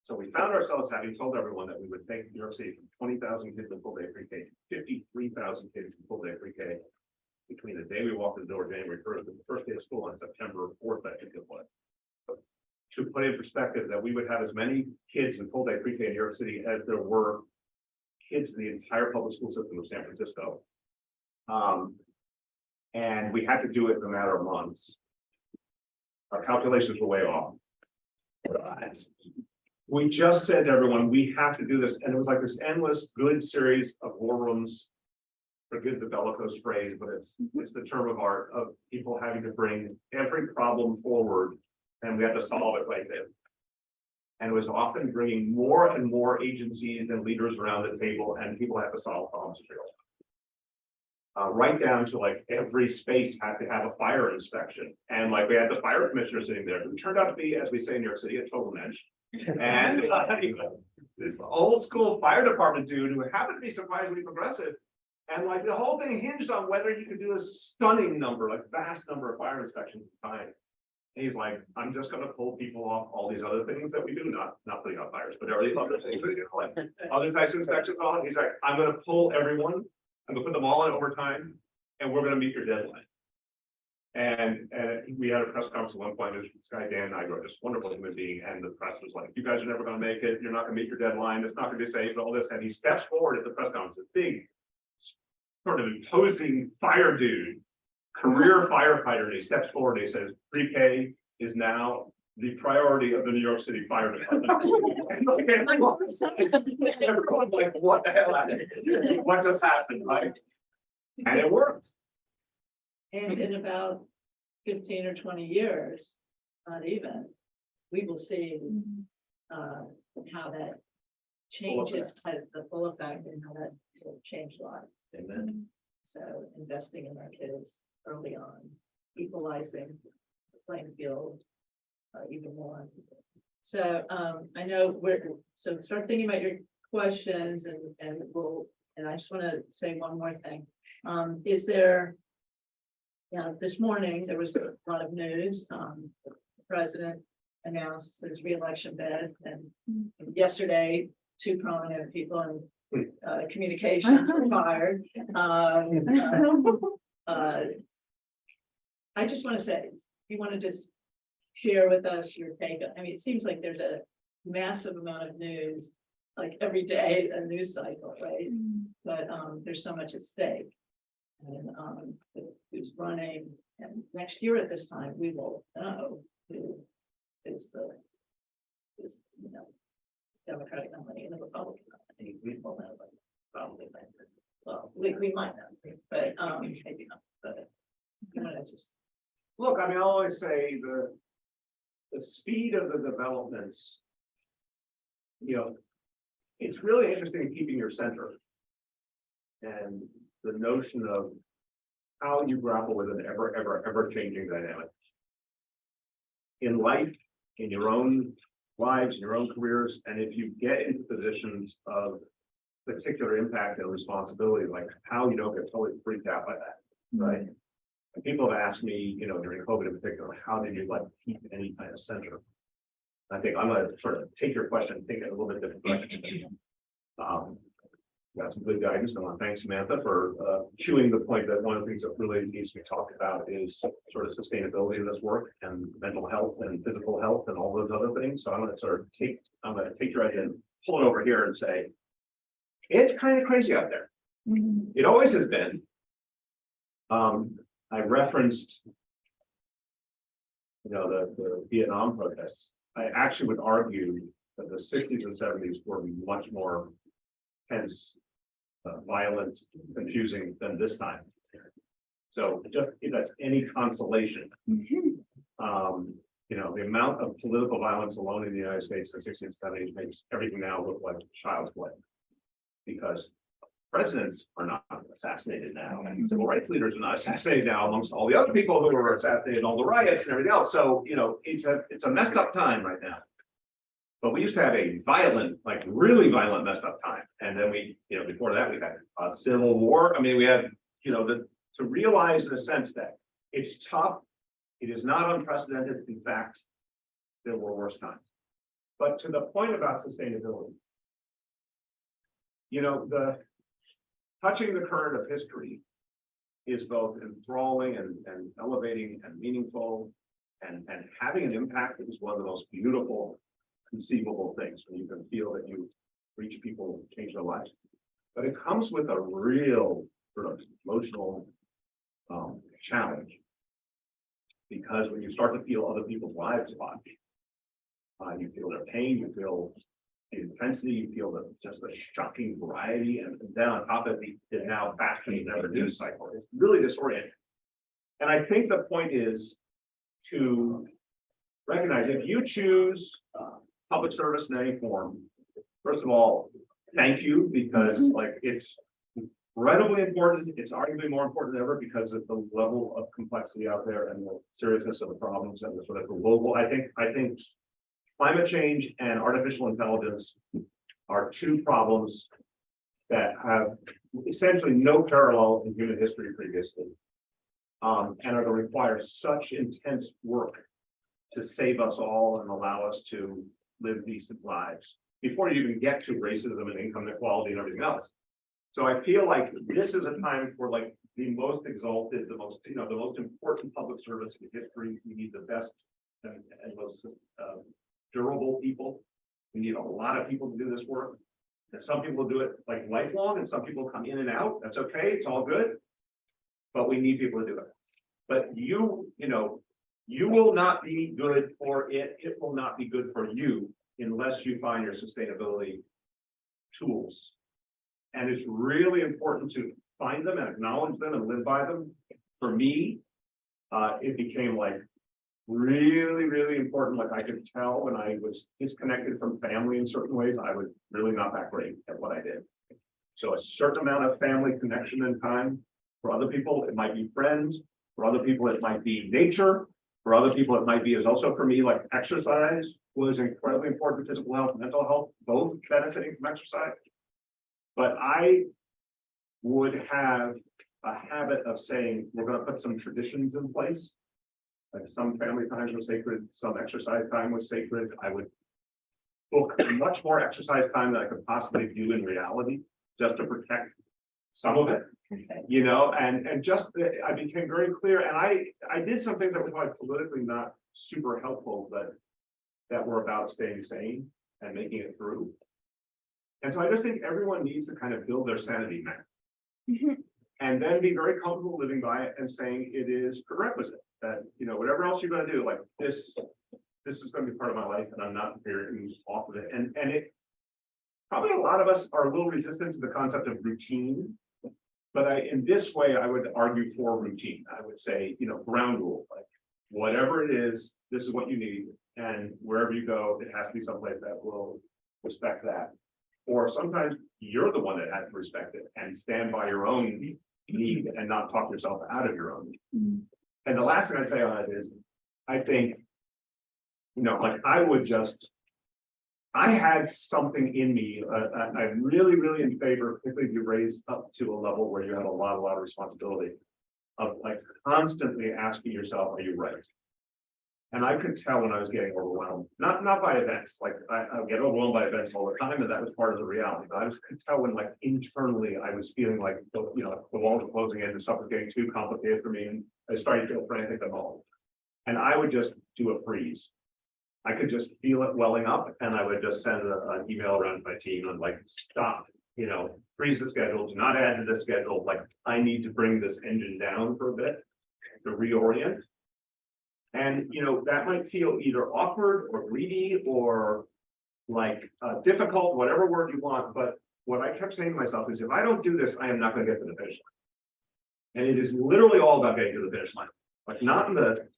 So we found ourselves having told everyone that we would take New York City from 20,000 kids in full day pre-K to 53,000 kids in full day pre-K between the day we walked in the door, January 1st, and the first day of school on September 4th, I think it was. To put in perspective that we would have as many kids in full day pre-K in New York City as there were kids in the entire public school system of San Francisco. And we had to do it in a matter of months. Our calculations were way off. We just said to everyone, we have to do this, and it was like this endless good series of war rooms. Forgive the bellicose phrase, but it's the term of art of people having to bring every problem forward, and we had to solve it right there. And it was often bringing more and more agencies and leaders around the table, and people had to solve problems. Right down to like every space had to have a fire inspection, and like we had the fire commissioner sitting there, who turned out to be, as we say in New York City, a total mensch. And this old school fire department dude who happened to be surprisingly progressive. And like the whole thing hinged on whether you could do a stunning number, like vast number of fire inspections at a time. And he's like, I'm just gonna pull people off all these other things that we do, not putting out fires, but there are these other things we do, like other types of inspections on. He's like, I'm gonna pull everyone, I'm gonna put them all in overtime, and we're gonna meet your deadline. And we had a press conference at one point, this guy Dan Nigro, this wonderful human being, and the press was like, you guys are never gonna make it, you're not gonna meet your deadline, it's not gonna be safe, all this, and he steps forward at the press conference, this big, sort of imposing fire dude, career firefighter, and he steps forward and he says, pre-K is now the priority of the New York City Fire Department. Everyone's like, what the hell happened? What just happened, right? And it worked. And in about 15 or 20 years, not even, we will see how that changes kind of the full effect and how that will change lives. Amen. So investing in our kids early on, equalizing the playing field even more. So I know so start thinking about your questions and I just want to say one more thing. Is there, this morning, there was a lot of news. The president announced his reelection bid, and yesterday, 2 prominent people in communications were fired. I just want to say, you want to just share with us your take. I mean, it seems like there's a massive amount of news, like every day, a news cycle, right? But there's so much at stake. And who's running, and next year at this time, we will know who is Democratic nominee and the Republican nominee. We will know, but probably later. Well, we might know, but maybe not. But you know, it's just Look, I mean, I always say the speed of the developments, it's really interesting keeping your center. And the notion of how you grapple with an ever changing dynamic. In life, in your own lives, in your own careers, and if you get into positions of particular impact and responsibility, like how you don't get totally freaked out by that, right? And people have asked me, during COVID in particular, how did you keep any kind of center? I think I'm gonna sort of take your question and take it a little bit different direction. Got some good guidance. I want to thank Samantha for chewing the point that one of the things that really needs to be talked about is sort of sustainability of this work and mental health and physical health and all those other things. So I'm going to take your idea and pull it over here and say, it's kind of crazy out there. It always has been. I referenced, the Vietnam protests. I actually would argue that the 60s and 70s were much more tense, violent, confusing than this time. So just if that's any consolation, the amount of political violence alone in the United States in the 60s and 70s makes everything now look like child's play, because presidents are not assassinated now, and civil rights leaders are not assassinated now amongst all the other people who were assassinated, all the riots and everything else. So it's a messed up time right now. But we used to have a violent, really violent, messed up time. And then before that, we had a civil war. I mean, we had, to realize in a sense that it's tough. It is not unprecedented. In fact, there were worse times. But to the point about sustainability, the touching the current of history is both enthralling and elevating and meaningful, and having an impact is one of the most beautiful conceivable things when you can feel that you reach people, change their lives. But it comes with a real sort of emotional challenge. Because when you start to feel other people's lives watch, you feel their pain, you feel the intensity, you feel just the shocking variety, and then on top of the now fast-paced never news cycle, it's really disorienting. And I think the point is to recognize if you choose public service in any form, first of all, thank you, because like it's incredibly important. It's arguably more important than ever because of the level of complexity out there and the seriousness of the problems and the sort of global. I think climate change and artificial intelligence are two problems that have essentially no parallel in human history previously, and are going to require such intense work to save us all and allow us to live decent lives before you even get to racism and income inequality and everything else. So I feel like this is a time for like the most exalted, the most, the most important public service in history. We need the best and most durable people. We need a lot of people to do this work. And some people do it like lifelong, and some people come in and out. That's okay. It's all good. But we need people to do it. But you will not be good for it. It will not be good for you unless you find your sustainability tools. And it's really important to find them and acknowledge them and live by them. For me, it became like really, really important. Like I could tell when I was disconnected from family in certain ways, I was really not that great at what I did. So a certain amount of family connection and time. For other people, it might be friends. For other people, it might be nature. For other people, it might be, as also for me, like exercise was incredibly important. Physical health, mental health, both benefiting from exercise. But I would have a habit of saying, we're going to put some traditions in place. Like some family times were sacred, some exercise time was sacred. I would book much more exercise time than I could possibly do in reality, just to protect some of it. And just I became very clear, and I did some things that were probably politically not super helpful, but that were about staying sane and making it through. And so I just think everyone needs to kind of build their sanity back, and then be very comfortable living by it and saying it is prerequisite that whatever else you're going to do, like this is going to be part of my life, and I'm not veering off of it. And it probably a lot of us are a little resistant to the concept of routine. But in this way, I would argue for routine. I would say, ground rule, like whatever it is, this is what you need. And wherever you go, it has to be someplace that will respect that. Or sometimes you're the one that has to respect it and stand by your own need and not talk yourself out of your own need. And the last thing I'd say on it is, I think, like I had something in me. I'm really, really in favor, particularly if you raise up to a level where you have a lot of responsibility, of like constantly asking yourself, are you right? And I could tell when I was getting overwhelmed, not by events, like I get overwhelmed by events all the time, and that was part of the reality. But I could tell when like internally I was feeling like the walls were closing in, the stuff was getting too complicated for me, and I started to feel frantic at all. And I would just do a freeze. I could just feel it welling up, and I would just send an email around to my team and like, stop, freeze the schedule, do not add to the schedule. Like I need to bring this engine down for a bit to reorient. And, that might feel either awkward or greedy or like difficult, whatever word you want. But what I kept saying to myself is, if I don't do this, I am not going to get to the finish line. And it is literally all about getting to the finish line, like not in the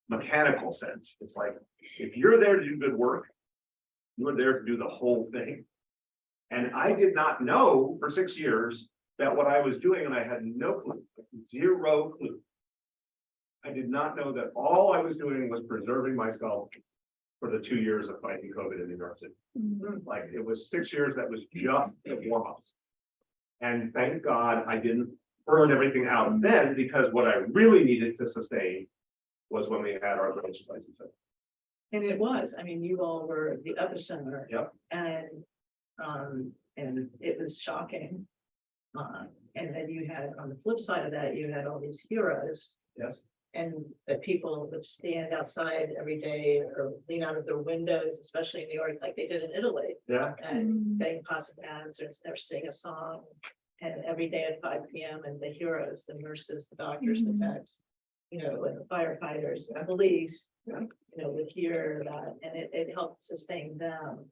mechanical sense. It's like, if you're there to do good work, you're there to do the whole thing. And I did not know for 6 years that what I was doing, and I had no clue, zero clue. I did not know that all I was doing was preserving myself for the 2 years of fighting COVID in New York City. Like it was 6 years that was just the warm-ups. And thank God I didn't burn everything out then, because what I really needed to sustain was when we had our legislation. And it was, you all were the epicenter. Yep. And it was shocking. And then you had, on the flip side of that, you had all these heroes. Yes. And that people would stand outside every day or lean out of their windows, especially in New York, like they did in Italy. Yeah. And bang pots of ads or sing a song. And every day at 5 p.m. and the heroes, the nurses, the doctors, the techs. you know, with the firefighters and police, you know, would hear that, and it helped sustain them.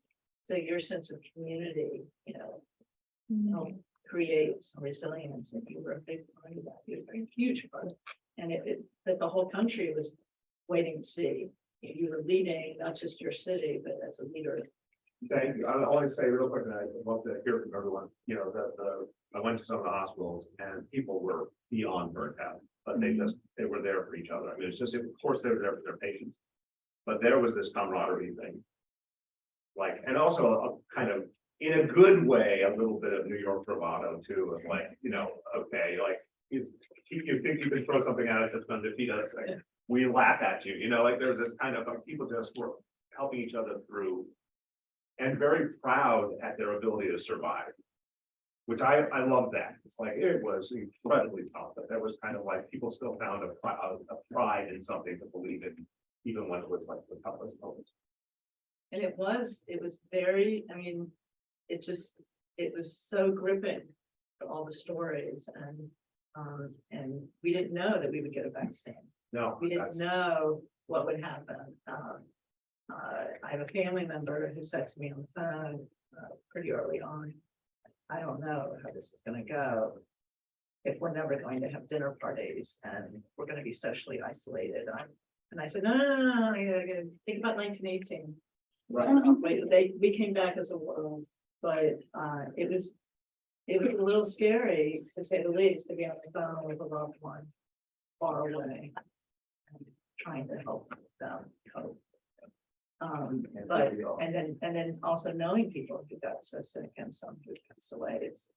So your sense of community, you know, helped create some resilience, and you were a big part of that, you were a huge part. And that the whole country was waiting to see. You were leading not just your city, but as a leader. Thank you. I'll only say real quick, and I'd love to hear from everyone, you know, I went to some of the hospitals and people were beyond burnt out, but they were there for each other. I mean, it's just, of course, they were there for their patients. But there was this camaraderie thing. Like, and also a kind of, in a good way, a little bit of New York bravado too, of like, you know, okay, like, you think you can throw something at us that's going to defeat us, like, we laugh at you, you know, like there's this kind of, like, people just were helping each other through. And very proud at their ability to survive. Which I love that. It's like, it was incredibly tough, but there was kind of like, people still found a pride in something to believe in, even when it was like the toughest moments. And it was very, I mean, it was so gripping, all the stories, and we didn't know that we would get a vaccine. No. We didn't know what would happen. I have a family member who said to me on the phone pretty early on, I don't know how this is going to go. If we're never going to have dinner parties and we're going to be socially isolated. And I said, no, think about 1918. Right. We came back as a world, but it was a little scary, to say the least, to be on the phone with a loved one far away and trying to help them cope. But and then also knowing people who got so sick and some who passed away, it's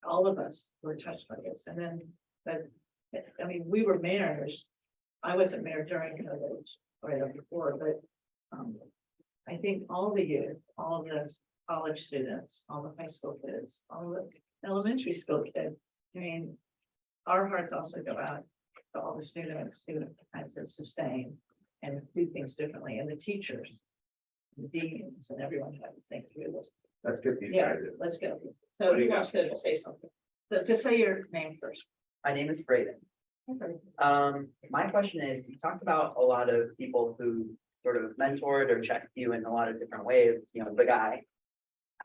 all of us were touched by this. And then, but I mean, we were mayors. I wasn't mayor during COVID, right before, but I think all the youth, all the college students, all the high school kids, all the elementary school kids, I mean, our hearts also go out to all the students who have had to sustain and do things differently, and the teachers, the deans, and everyone had to think through this. That's good. Yeah, let's go. So who wants to say something? So just say your name first. My name is Braden. My question is, you talked about a lot of people who sort of mentored or checked you in a lot of different ways, you know, the guy.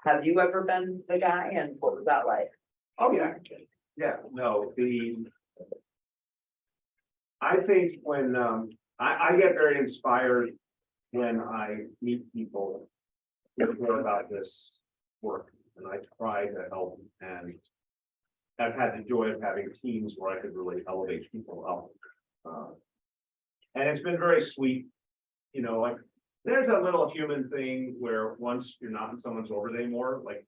Have you ever been the guy, and what was that like? Oh, yeah. Yeah, no, I think when, I get very inspired when I meet people who care about this work, and I try to help, and I've had the joy of having teams where I could really elevate people up. And it's been very sweet, you know, like, there's a little human thing where once you're not in someone's orbit anymore, like,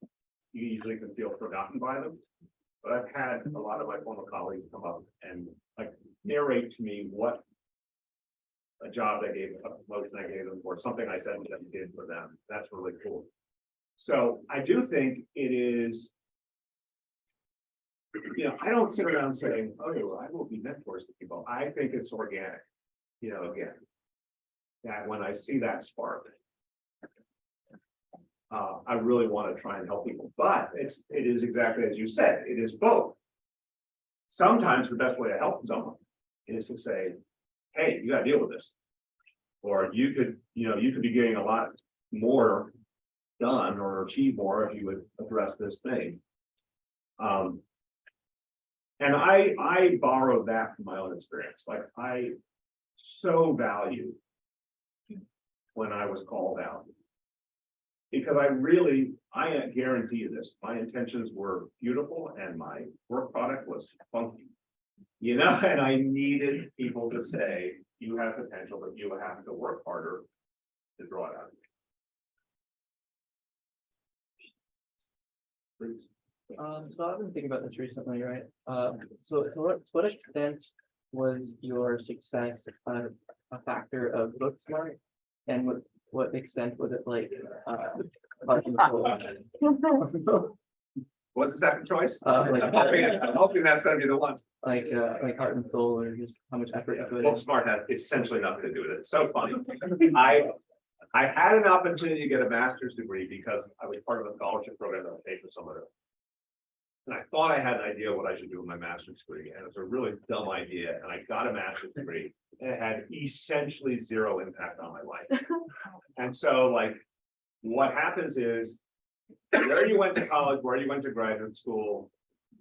you usually can feel forgotten by them. But I've had a lot of my former colleagues come up and like narrate to me what a job they gave, a promotion I gave them, or something I said to them did for them. That's really cool. So I do think it is, you know, I don't sit around saying, oh, I will be mentors to people. I think it's organic, you know, again, that when I see that spark, I really want to try and help people, but it is exactly as you said, it is both. Sometimes the best way to help someone is to say, hey, you got to deal with this. Or you could be getting a lot more done or achieve more if you would address this thing. And I borrowed that from my own experience. Like, I so value when I was called out. Because I guarantee you this, my intentions were beautiful and my work product was funky. You know, and I needed people to say, you have potential, but you have to work harder to draw it out. Please. So I've been thinking about this recently, right? So to what extent was your success a factor of book smart, and what extent was it like heart and soul? What's the second choice? Like, I'm hoping that's going to be the one. like heart and soul, or just how much effort you put Book in? smart has essentially nothing to do with it. It's so funny. I had an opportunity to get a master's degree because I was part of a scholarship program that paid for some of it. And I thought I had an idea what I should do with my master's degree, and it's a really dumb idea, and I got a master's degree, and it had essentially zero impact on my life. And so like, what happens is, where you went to college, where you went to graduate school,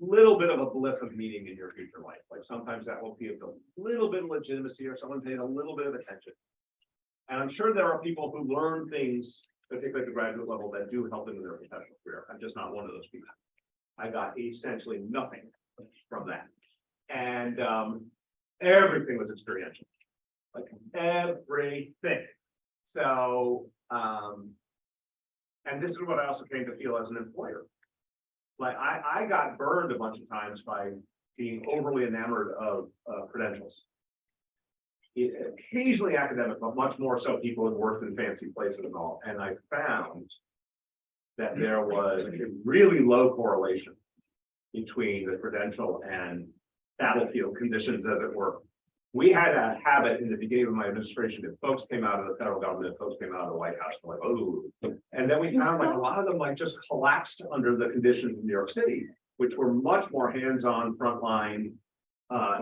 little bit of a blip of meaning in your future life. Like sometimes that will give a little bit of legitimacy or someone paid a little bit of attention. And I'm sure there are people who learn things, particularly at the graduate level, that do help them in their professional career. I'm just not one of those people. I got essentially nothing from that. And everything was experiential, like everything. So, and this is what I also came to feel as an employer. Like I got burned a bunch of times by being overly enamored of credentials. It's occasionally academic, but much more so people who worked in fancy places and all. And I found that there was a really low correlation between the credential and battlefield conditions, as it were. We had a habit in the beginning of my administration, if folks came out of the federal government, folks came out of the White House, like, oh, and then we found like a lot of them like just collapsed under the conditions in New York City, which were much more hands-on, frontline,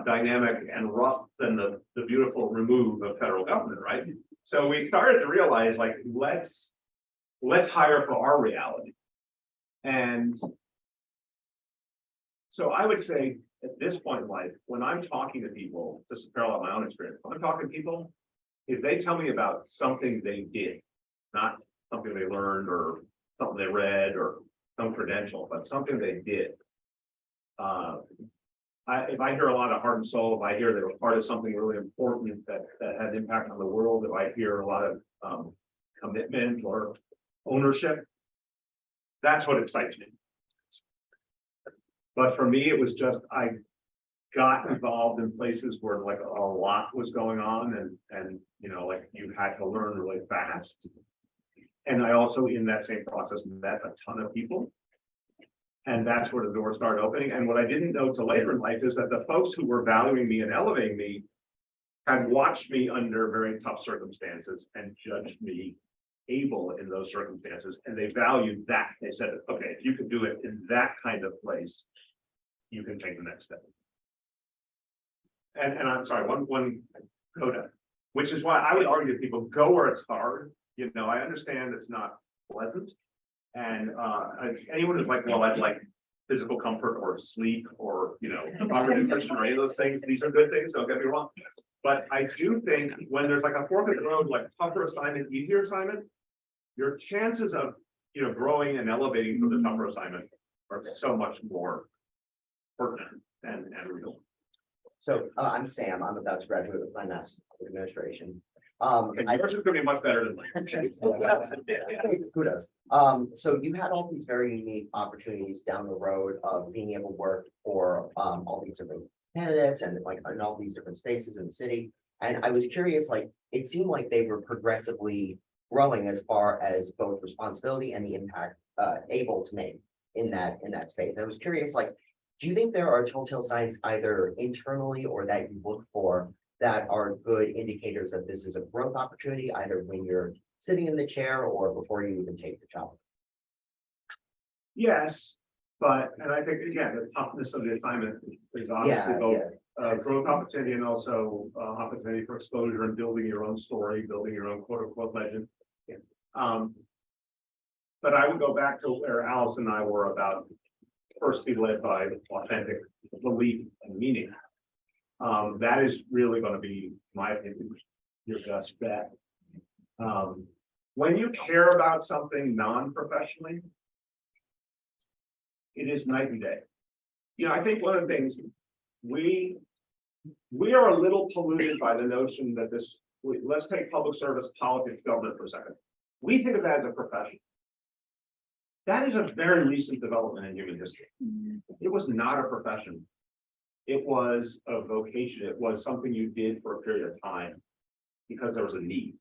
dynamic and rough than the beautiful remove of federal government, right? So we started to realize like, let's hire for our reality. And so I would say at this point in life, when I'm talking to people, just to parallel my own experience, when I'm talking to people, if they tell me about something they did, not something they learned or something they read or some credential, but something they did. If I hear a lot of heart and soul, if I hear they were part of something really important that had impact on the world, if I hear a lot of commitment or ownership, that's what excites me. But for me, it was just, I got involved in places where like a lot was going on and you know, like you had to learn really fast. And I also, in that same process, met a ton of people. And that's where the door started opening. And what I didn't know till later in life is that the folks who were valuing me and elevating me had watched me under very tough circumstances and judged me able in those circumstances. And they valued that. They said, okay, if you can do it in that kind of place, you can take the next step. And I'm sorry, one coda, which is why I would argue to people, go where it's hard. You know, I understand it's not pleasant. And anyone who's like, well, I'd like physical comfort or sleep or, you know, proper nutrition or any of those things, these are good things, don't get me wrong. But I do think when there's like a fork in the road, like tougher assignment, easier assignment, your chances of, you know, growing and elevating from the tougher assignment are so much more pertinent and real. So I'm Sam. I'm about to graduate with my master's in administration. And yours is gonna be much better than mine. Kudos. So you had all these very unique opportunities down the road of being able to work for all these different candidates and like in all these different spaces in the city. And I was curious, like it seemed like they were progressively growing as far as both responsibility and the impact able to make in that space. I was curious, like, do you think there are telltale signs either internally or that you look for that are good indicators that this is a growth opportunity, either when you're sitting in the chair or before you even take the job? Yes, but, and I think again, the toughness of the assignment is obviously both growth opportunity and also opportunity for exposure and building your own story, building your own quote unquote legend. But I would go back to where Allison and I were about first be led by authentic belief and meaning. That is really going to be, my opinion, your best bet. When you care about something non-professionally, it is night and day. You know, I think one of the things we are a little polluted by the notion that let's take public service, politics, government for a second. We think of that as a profession. That is a very recent development in human history. It was not a profession. It was a vocation. It was something you did for a period of time because there was a need.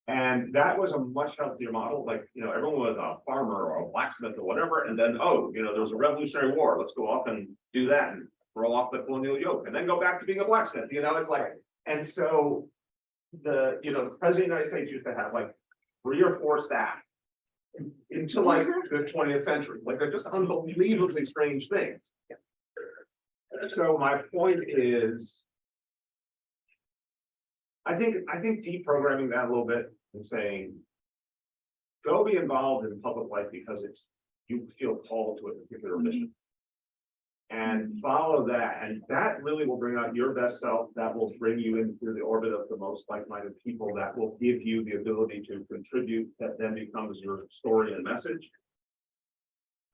And that was a much healthier model. Like, you know, everyone was a farmer or a blacksmith or whatever. And then, oh, you know, there was a Revolutionary War. Let's go off and do that and throw off the colonial yoke and then go back to being a blacksmith. You know, it's like, and so the President of the United States used to have like 3 or 4 staff into like the 20th century. Like they're just unbelievably strange things. So my point is, I think deprogramming that a little bit and saying, go be involved in public life because you feel called to a particular mission. And follow that, and that really will bring out your best self. That will bring you into the orbit of the most like-minded people. That will give you the ability to contribute. That then becomes your story and message.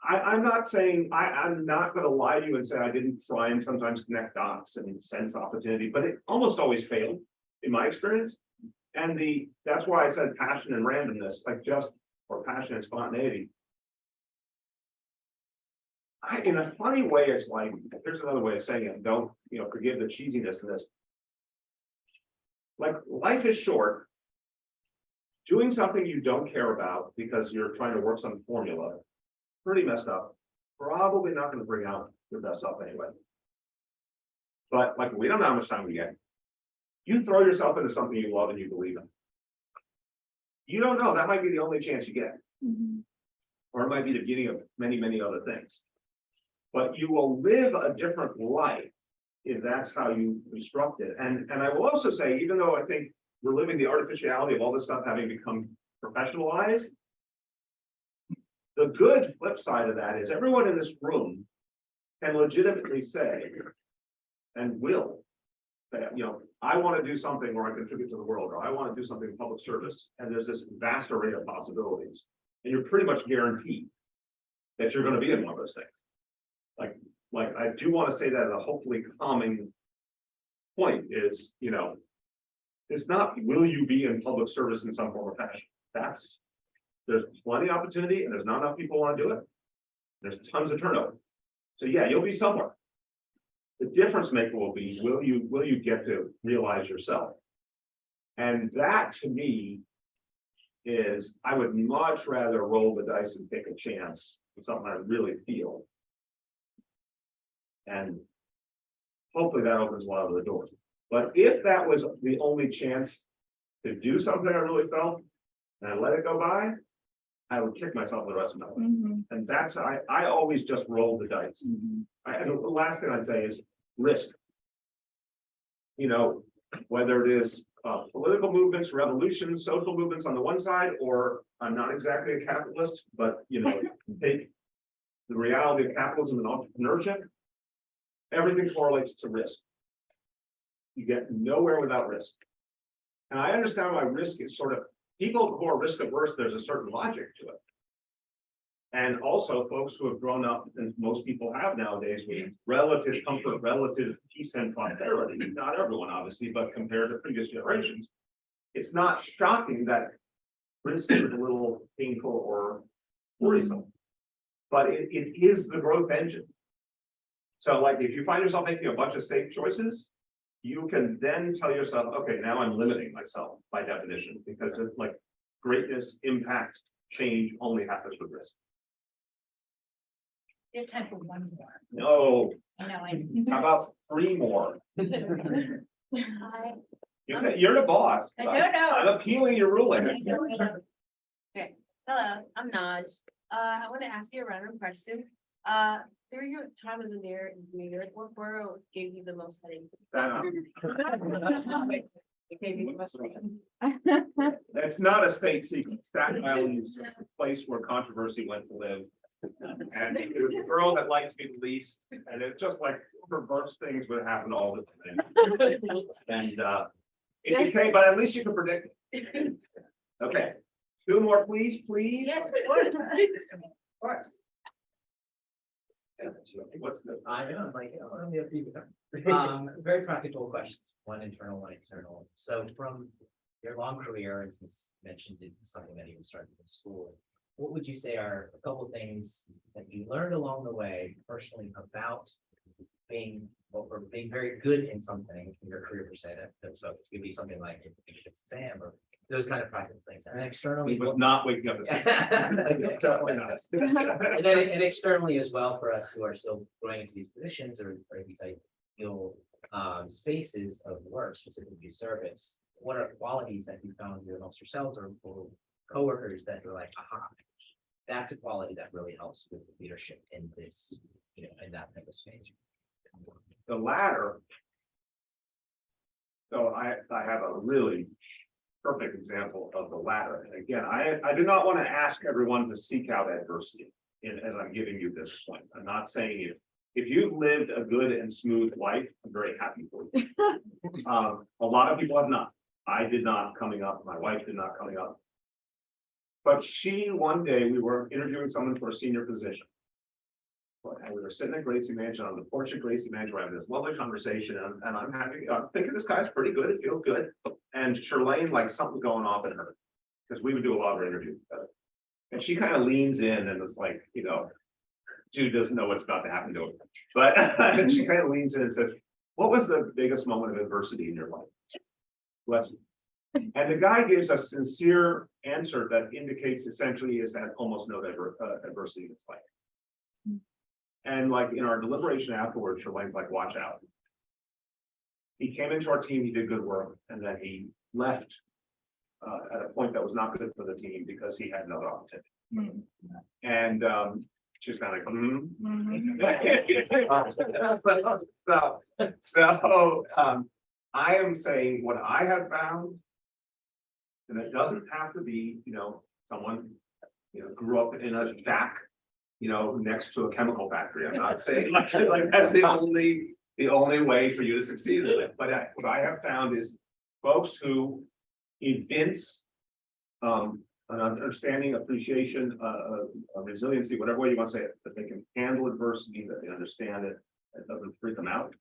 I'm not saying I'm not going to lie to you and say I didn't try and sometimes connect dots and sense opportunity, but it almost always failed in my experience. And that's why I said passion and randomness, or passion and spontaneity. In a funny way, it's like, here's another way of saying it. Don't, forgive the cheesiness of this. Like, life is short. Doing something you don't care about because you're trying to work some formula, pretty messed up. Probably not going to bring out your best self anyway. But like, we don't know how much time we get. You throw yourself into something you love and you believe in. You don't know, that might be the only chance you get. Or it might be the beginning of many, many other things. But you will live a different life if that's how you construct it. And I will also say, even though I think we're living the artificiality of all this stuff having become professionalized, the good flip side of that is everyone in this room can legitimately say, and will, that, I want to do something where I contribute to the world, or I want to do something in public service. And there's this vast array of possibilities. And you're pretty much guaranteed that you're going to be in one of those things. Like I do want to say that a hopefully calming point is, it's not, will you be in public service in some form or fashion? There's plenty of opportunity and there's not enough people want to do it. There's tons of turnover. So yeah, you'll be somewhere. The difference maker will be, will you get to realize yourself? And that to me is, I would much rather roll the dice and take a chance with something I really feel. And hopefully that opens a lot of the doors. But if that was the only chance to do something I really felt, and I let it go by, I would kick myself the rest of my life. And that's, I always just roll the dice. And the last thing I'd say is risk. Whether it is political movements, revolutions, social movements on the one side, or I'm not exactly a capitalist, but take the reality of capitalism and entrepreneurship, everything correlates to risk. You get nowhere without risk. And I understand why risk is sort of, people who are risk averse, there's a certain logic to it. And also folks who have grown up, and most people have nowadays, with relative comfort, relative peace and prosperity. Not everyone, obviously, but compared to previous generations, it's not shocking that risk is a little painful or worrisome. But it is the growth engine. So like, if you find yourself making a bunch of safe choices, you can then tell yourself, okay, now I'm limiting myself by definition, because it's like greatness, impact, change only happens with risk. You have time for one more. No, I know. how about 3 more? You're the boss. I don't know. I'm appealing your ruling. Hello, I'm Naj. I want to ask you a random question. During your time as a mayor in New York, what borough gave you the most headache? That's not a state secret. Staten Island is a place where controversy went to live. And it was a girl that liked to be the least, and it's just like perverse things would happen all the time. And it became, but at least you can predict it. Okay, 2 more, please. Yes, of course. Of course. What's the? I know, very practical questions, one internal, one external. So from your long career, and since you mentioned it was something that you started in school, what would you say are a couple of things that you learned along the way personally about being very good in something in your career per se? So it could be something like it's exam or those kind of practical things. And externally, He was not waking up. Definitely not. and externally as well for us who are still going into these positions or these ideal spaces of work, specifically service. What are qualities that you found amongst yourselves or coworkers that you're like, aha, that's a quality that really helps with leadership in this, in that type of space. The latter. So I have a really perfect example of the latter. And again, I do not want to ask everyone to seek out adversity as I'm giving you this point. I'm not saying if you've lived a good and smooth life, I'm very happy for you. A lot of people have not. I did not coming up. My wife did not coming up. But one day we were interviewing someone for a senior position. And we were sitting at Gracie Mansion on the porch of Gracie Mansion, we're having this lovely conversation, and I'm thinking this guy's pretty good, it feels good. And Shirlane, like something's going off in her, because we would do a lot of interviews together. And she kind of leans in and it's like, Jude doesn't know what's about to happen to him. But and she kind of leans in and says, what was the biggest moment of adversity in your life? Bless you. And the guy gives a sincere answer that indicates essentially he has had almost no adversity in his life. And like in our deliberation afterwards, Shirlane's like, watch out. He came into our team, he did good work, and then he left at a point that was not good for the team because he had another opportunity. And she's kind of like, so I am saying what I have found, and it doesn't have to be, someone, grew up in a shack, next to a chemical factory. I'm not saying like that's the only way for you to succeed in it. But what I have found is folks who evince an understanding, appreciation, a resiliency, whatever way you want to say it, that they can handle adversity, that they understand it, it doesn't freak them out.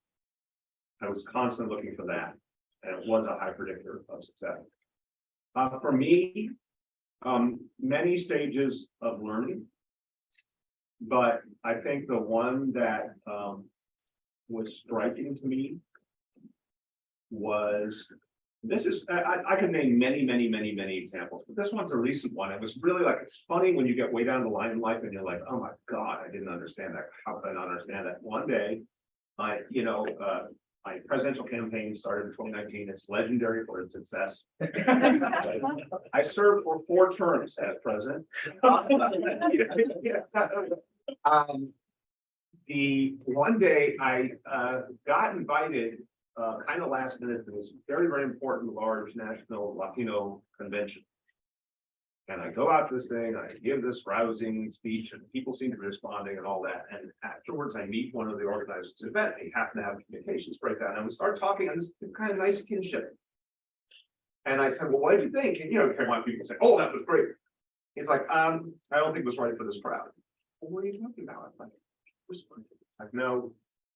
I was constantly looking for that, and it was a high predictor of success. For me, many stages of learning. But I think the one that was striking to me was, I could name many examples, but this one's a recent one. It was really like, it's funny when you get way down the line in life and you're like, oh my God, I didn't understand that. How could I not understand that? One day, my presidential campaign started in 2019. It's legendary for its success. I served for 4 terms as president. The one day I got invited kind of last minute to this very important large national Latino convention. And I go out to this thing, I give this rousing speech, and people seem to be responding and all that. And afterwards, I meet one of the organizers of the event. They happen to have a communications breakdown, and we start talking on this kind of nice kinship. And I said, well, what did you think? And want people to say, oh, that was great. He's like, I don't think it was right for this crowd. Well, what are you talking about? I'm like, responded. It's like, no,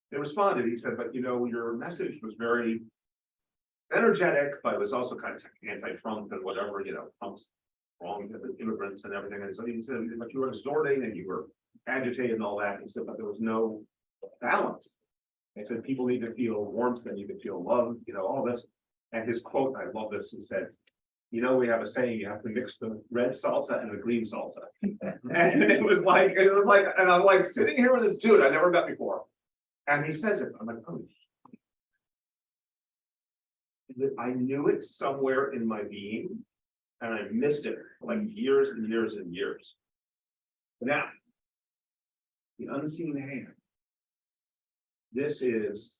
they responded. He said, but your message was very energetic, but it was also kind of anti-Trump and whatever, Trump's wrong with the immigrants and everything. And so he said, but you were exhorting and you were agitated and all that. He said, but there was no balance. He said, people need to feel warmth, and you can feel love, all this. And his quote, I love this, he said, we have a saying, you have to mix the red salsa and the green salsa. And it was like, and I'm like sitting here with this dude I never met before. And he says it, I'm like, oh. I knew it somewhere in my being, and I missed it for like years and years and years. Now, the unseen hand. This is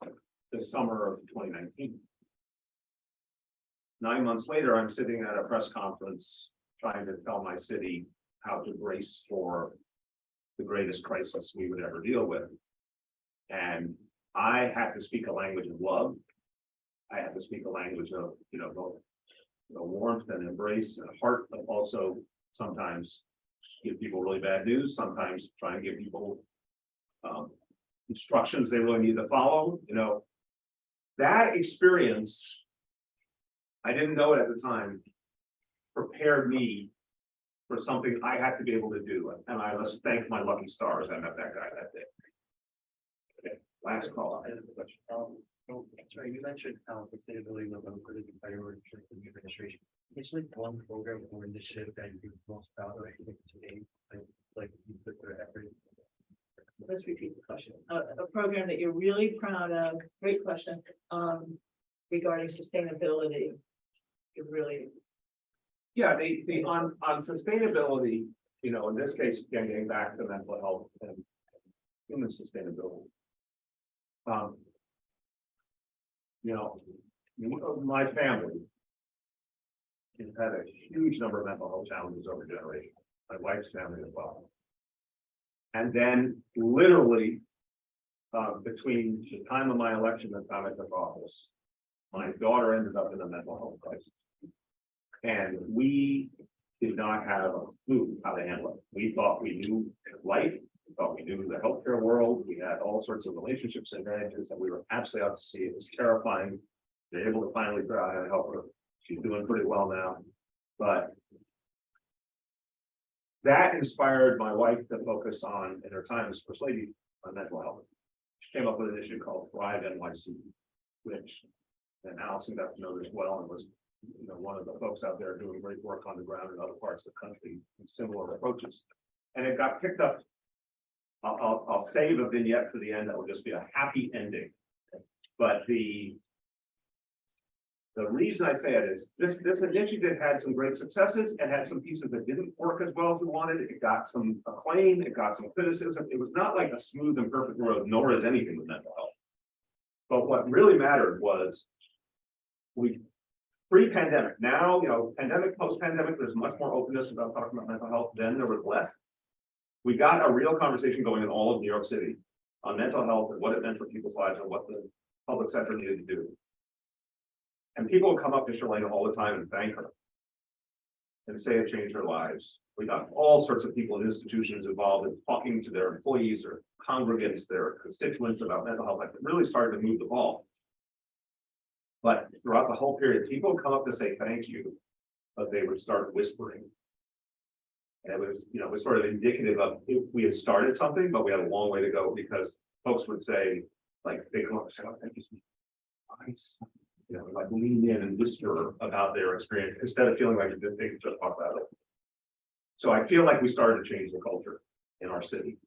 the summer of 2019. 9 months later, I'm sitting at a press conference trying to tell my city how to brace for the greatest crisis we would ever deal with. And I had to speak a language of love. I had to speak a language of, both warmth and embrace and heart, but also sometimes give people really bad news, sometimes try and give people instructions they really need to follow. That experience, I didn't know it at the time, prepared me for something I had to be able to do. And I must thank my lucky stars I met that guy that day. Okay, last call. Sorry, you mentioned sustainability was a critical priority for the administration. It's like one program or initiative that you're most proud of today, like you put their effort. Let's repeat the question. A program that you're really proud of, great question, regarding sustainability. You're really. Yeah, on sustainability, you know, in this case, again, getting back to mental health and human sustainability. You know, my family has had a huge number of mental health challenges over generations, my wife's family as well. And then literally, between the time of my election and the time I took office, my daughter ended up in a mental health crisis. And we did not have a clue how to handle it. We thought we knew life, we thought we knew the healthcare world, we had all sorts of relationships and advantages that we were absolutely out to sea. It was terrifying. They're able to finally try and help her. She's doing pretty well now. But that inspired my wife to focus on, in her time as First Lady, on mental health. She came up with an issue called Thrive NYC, which, and Allison got to know this well and was, you know, one of the folks out there doing great work on the ground in other parts of the country, similar approaches. And it got picked up. I'll save a vignette for the end that will just be a happy ending. But the reason I say it is this initiative had some great successes and had some pieces that didn't work as well as we wanted. It got some acclaim, it got some criticism. It was not like a smooth and perfect road, nor is anything with mental health. But what really mattered was we pre-pandemic. Now, you know, pandemic, post-pandemic, there's much more openness about talking about mental health. Then there was less. We got a real conversation going in all of New York City on mental health and what it meant for people's lives and what the public sector needed to do. And people would come up to Charlene all the time and thank her and say it changed their lives. We got all sorts of people in institutions involved in talking to their employees or congregants, their constituents about mental health. Like it really started to move the ball. But throughout the whole period, people would come up to say thank you, but they would start whispering. And it was, you know, it was sort of indicative of if we had started something, but we had a long way to go because folks would say, like, they come up and say, oh, thank you. Nice. You know, like lean in and whisper about their experience instead of feeling like they could just talk about it. So I feel like we started to change the culture in our city.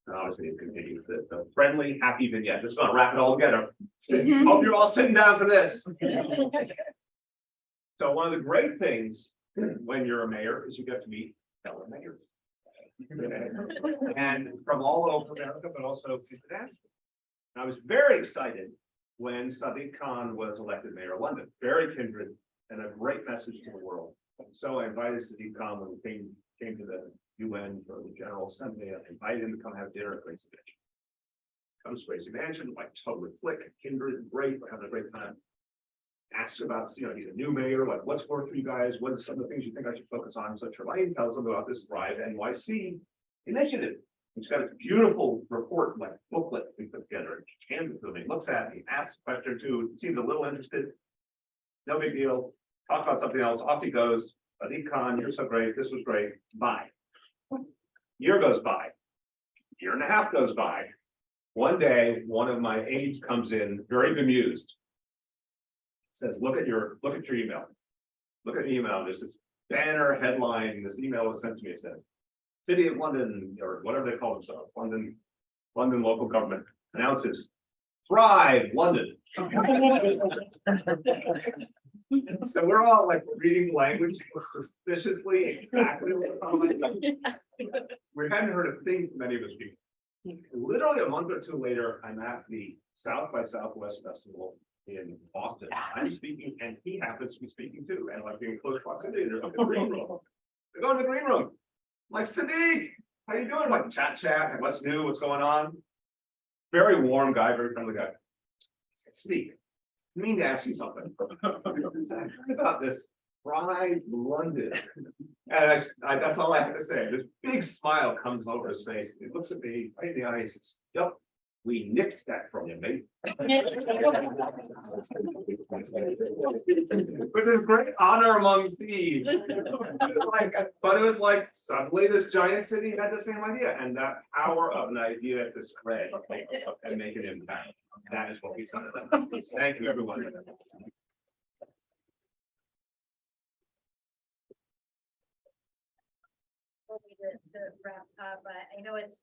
And obviously it continues. The friendly, happy vignette. Just gonna wrap it all together. Hope you're all sitting down for this. So one of the great things when you're a mayor is you get to meet fellow mayors. And from all over America, but also internationally. And I was very excited when Sadiq Khan was elected mayor of London. Very kindred and a great message to the world. So I invited Sadiq Khan when he came to the UN for the General Assembly. I invited him to come have dinner at Gracie Mansion. Comes to Gracie Mansion, like totally click, kindred, great, we're having a great time. Asks about, you know, he's a new mayor, like what's worked for you guys? What are some of the things you think I should focus on? So Charlene tells him about this Thrive NYC initiative. He's got a beautiful report, like booklet we put together. He hands it to him, he looks at it, he asks a question or two, seems a little interested. No big deal. Talk about something else. Off he goes. Sadiq Khan, you're so great. This was great. Bye. Year goes by. Year and a half goes by. One day, one of my aides comes in, very bemused. Says, look at your email. Look at the email. There's this banner headline. This email was sent to me. It said, City of London, or whatever they call themselves, London local government announces Thrive London. So we're all like reading language suspiciously exactly what we hadn't heard a thing from many of us people. Literally a month or two later, I'm at the South by Southwest Festival in Boston. I'm speaking, and he happens to be speaking too, and like being in close proximity. There's like a green room. They go in the green room. I'm like, Sadiq, how you doing? Like chat, and what's new? What's going on? Very warm guy, very friendly guy. Sadiq, I mean to ask you something. It's about this Thrive London. And I that's all I have to say. This big smile comes over his face. He looks at me right in the eyes. He says, yep, we nicked that from you, mate. Which is great honor among thieves. But it was like suddenly this giant city had the same idea, and that power of an idea to spread and make an impact. That is what we said. Thank you, everyone. To wrap up, I know it's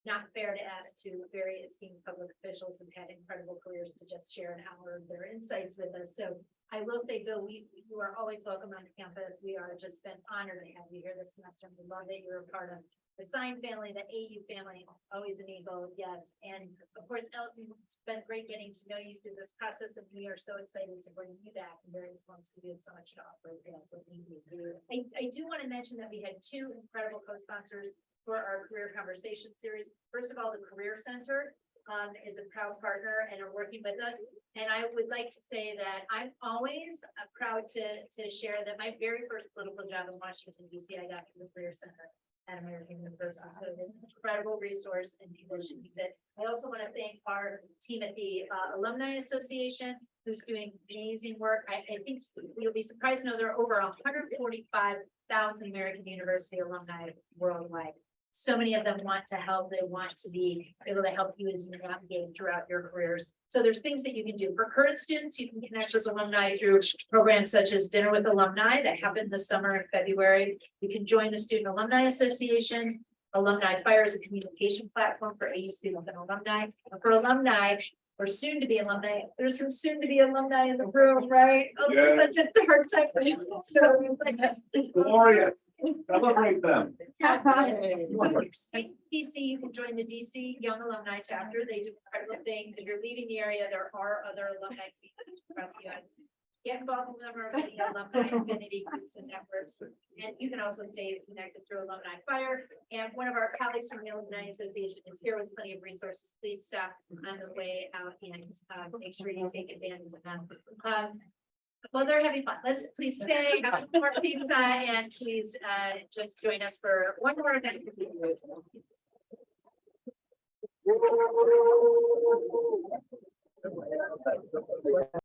not fair to ask two very esteemed public officials who've had incredible careers to just share an hour of their insights with us. So I will say, Bill, you are always welcome on campus. We are just been honored to have you here this semester. We love that you're a part of the Sine family, the AU family, always an eagle, yes. And of course, Allison, it's been great getting to know you through this process, and we are so excited to bring you back in various forms because we have so much to offer as well. So thank you. I do want to mention that we had two incredible co-sponsors for our career conversation series. First of all, the Career Center is a proud partner and are working with us. And I would like to say that I'm always proud to share that my very first political job in Washington, DC, I got from the Career Center at American University. So it is an incredible resource and people should use it. I also want to thank our team at the Alumni Association, who's doing amazing work. I think you'll be surprised to know there are over 145,000 American University alumni worldwide. So many of them want to help. They want to be able to help you as you navigate throughout your careers. So there's things that you can do. For current students, you can connect with alumni through programs such as Dinner with Alumni that happened this summer in February. You can join the Student Alumni Association. Alumni Fire is a communication platform for AU students and alumni. And for alumni, or soon to be alumni, there's some soon to be alumni in the room, right? Oh, Yeah. it's such a hard time. So it's like Glorious. Celebrate them. DC, you can join the DC Young Alumni Chapter. They do incredible things. If you're leaving the area, there are other alumni communities across the US. Get involved in them or many alumni affinity groups and networks. And you can also stay connected through Alumni Fire. And one of our colleagues from the Alumni Association is here with plenty of resources. Please stop on the way out and make sure you take advantage of them. Well, they're having fun. Let's please stay, have more pizza, and please just join us for one more event.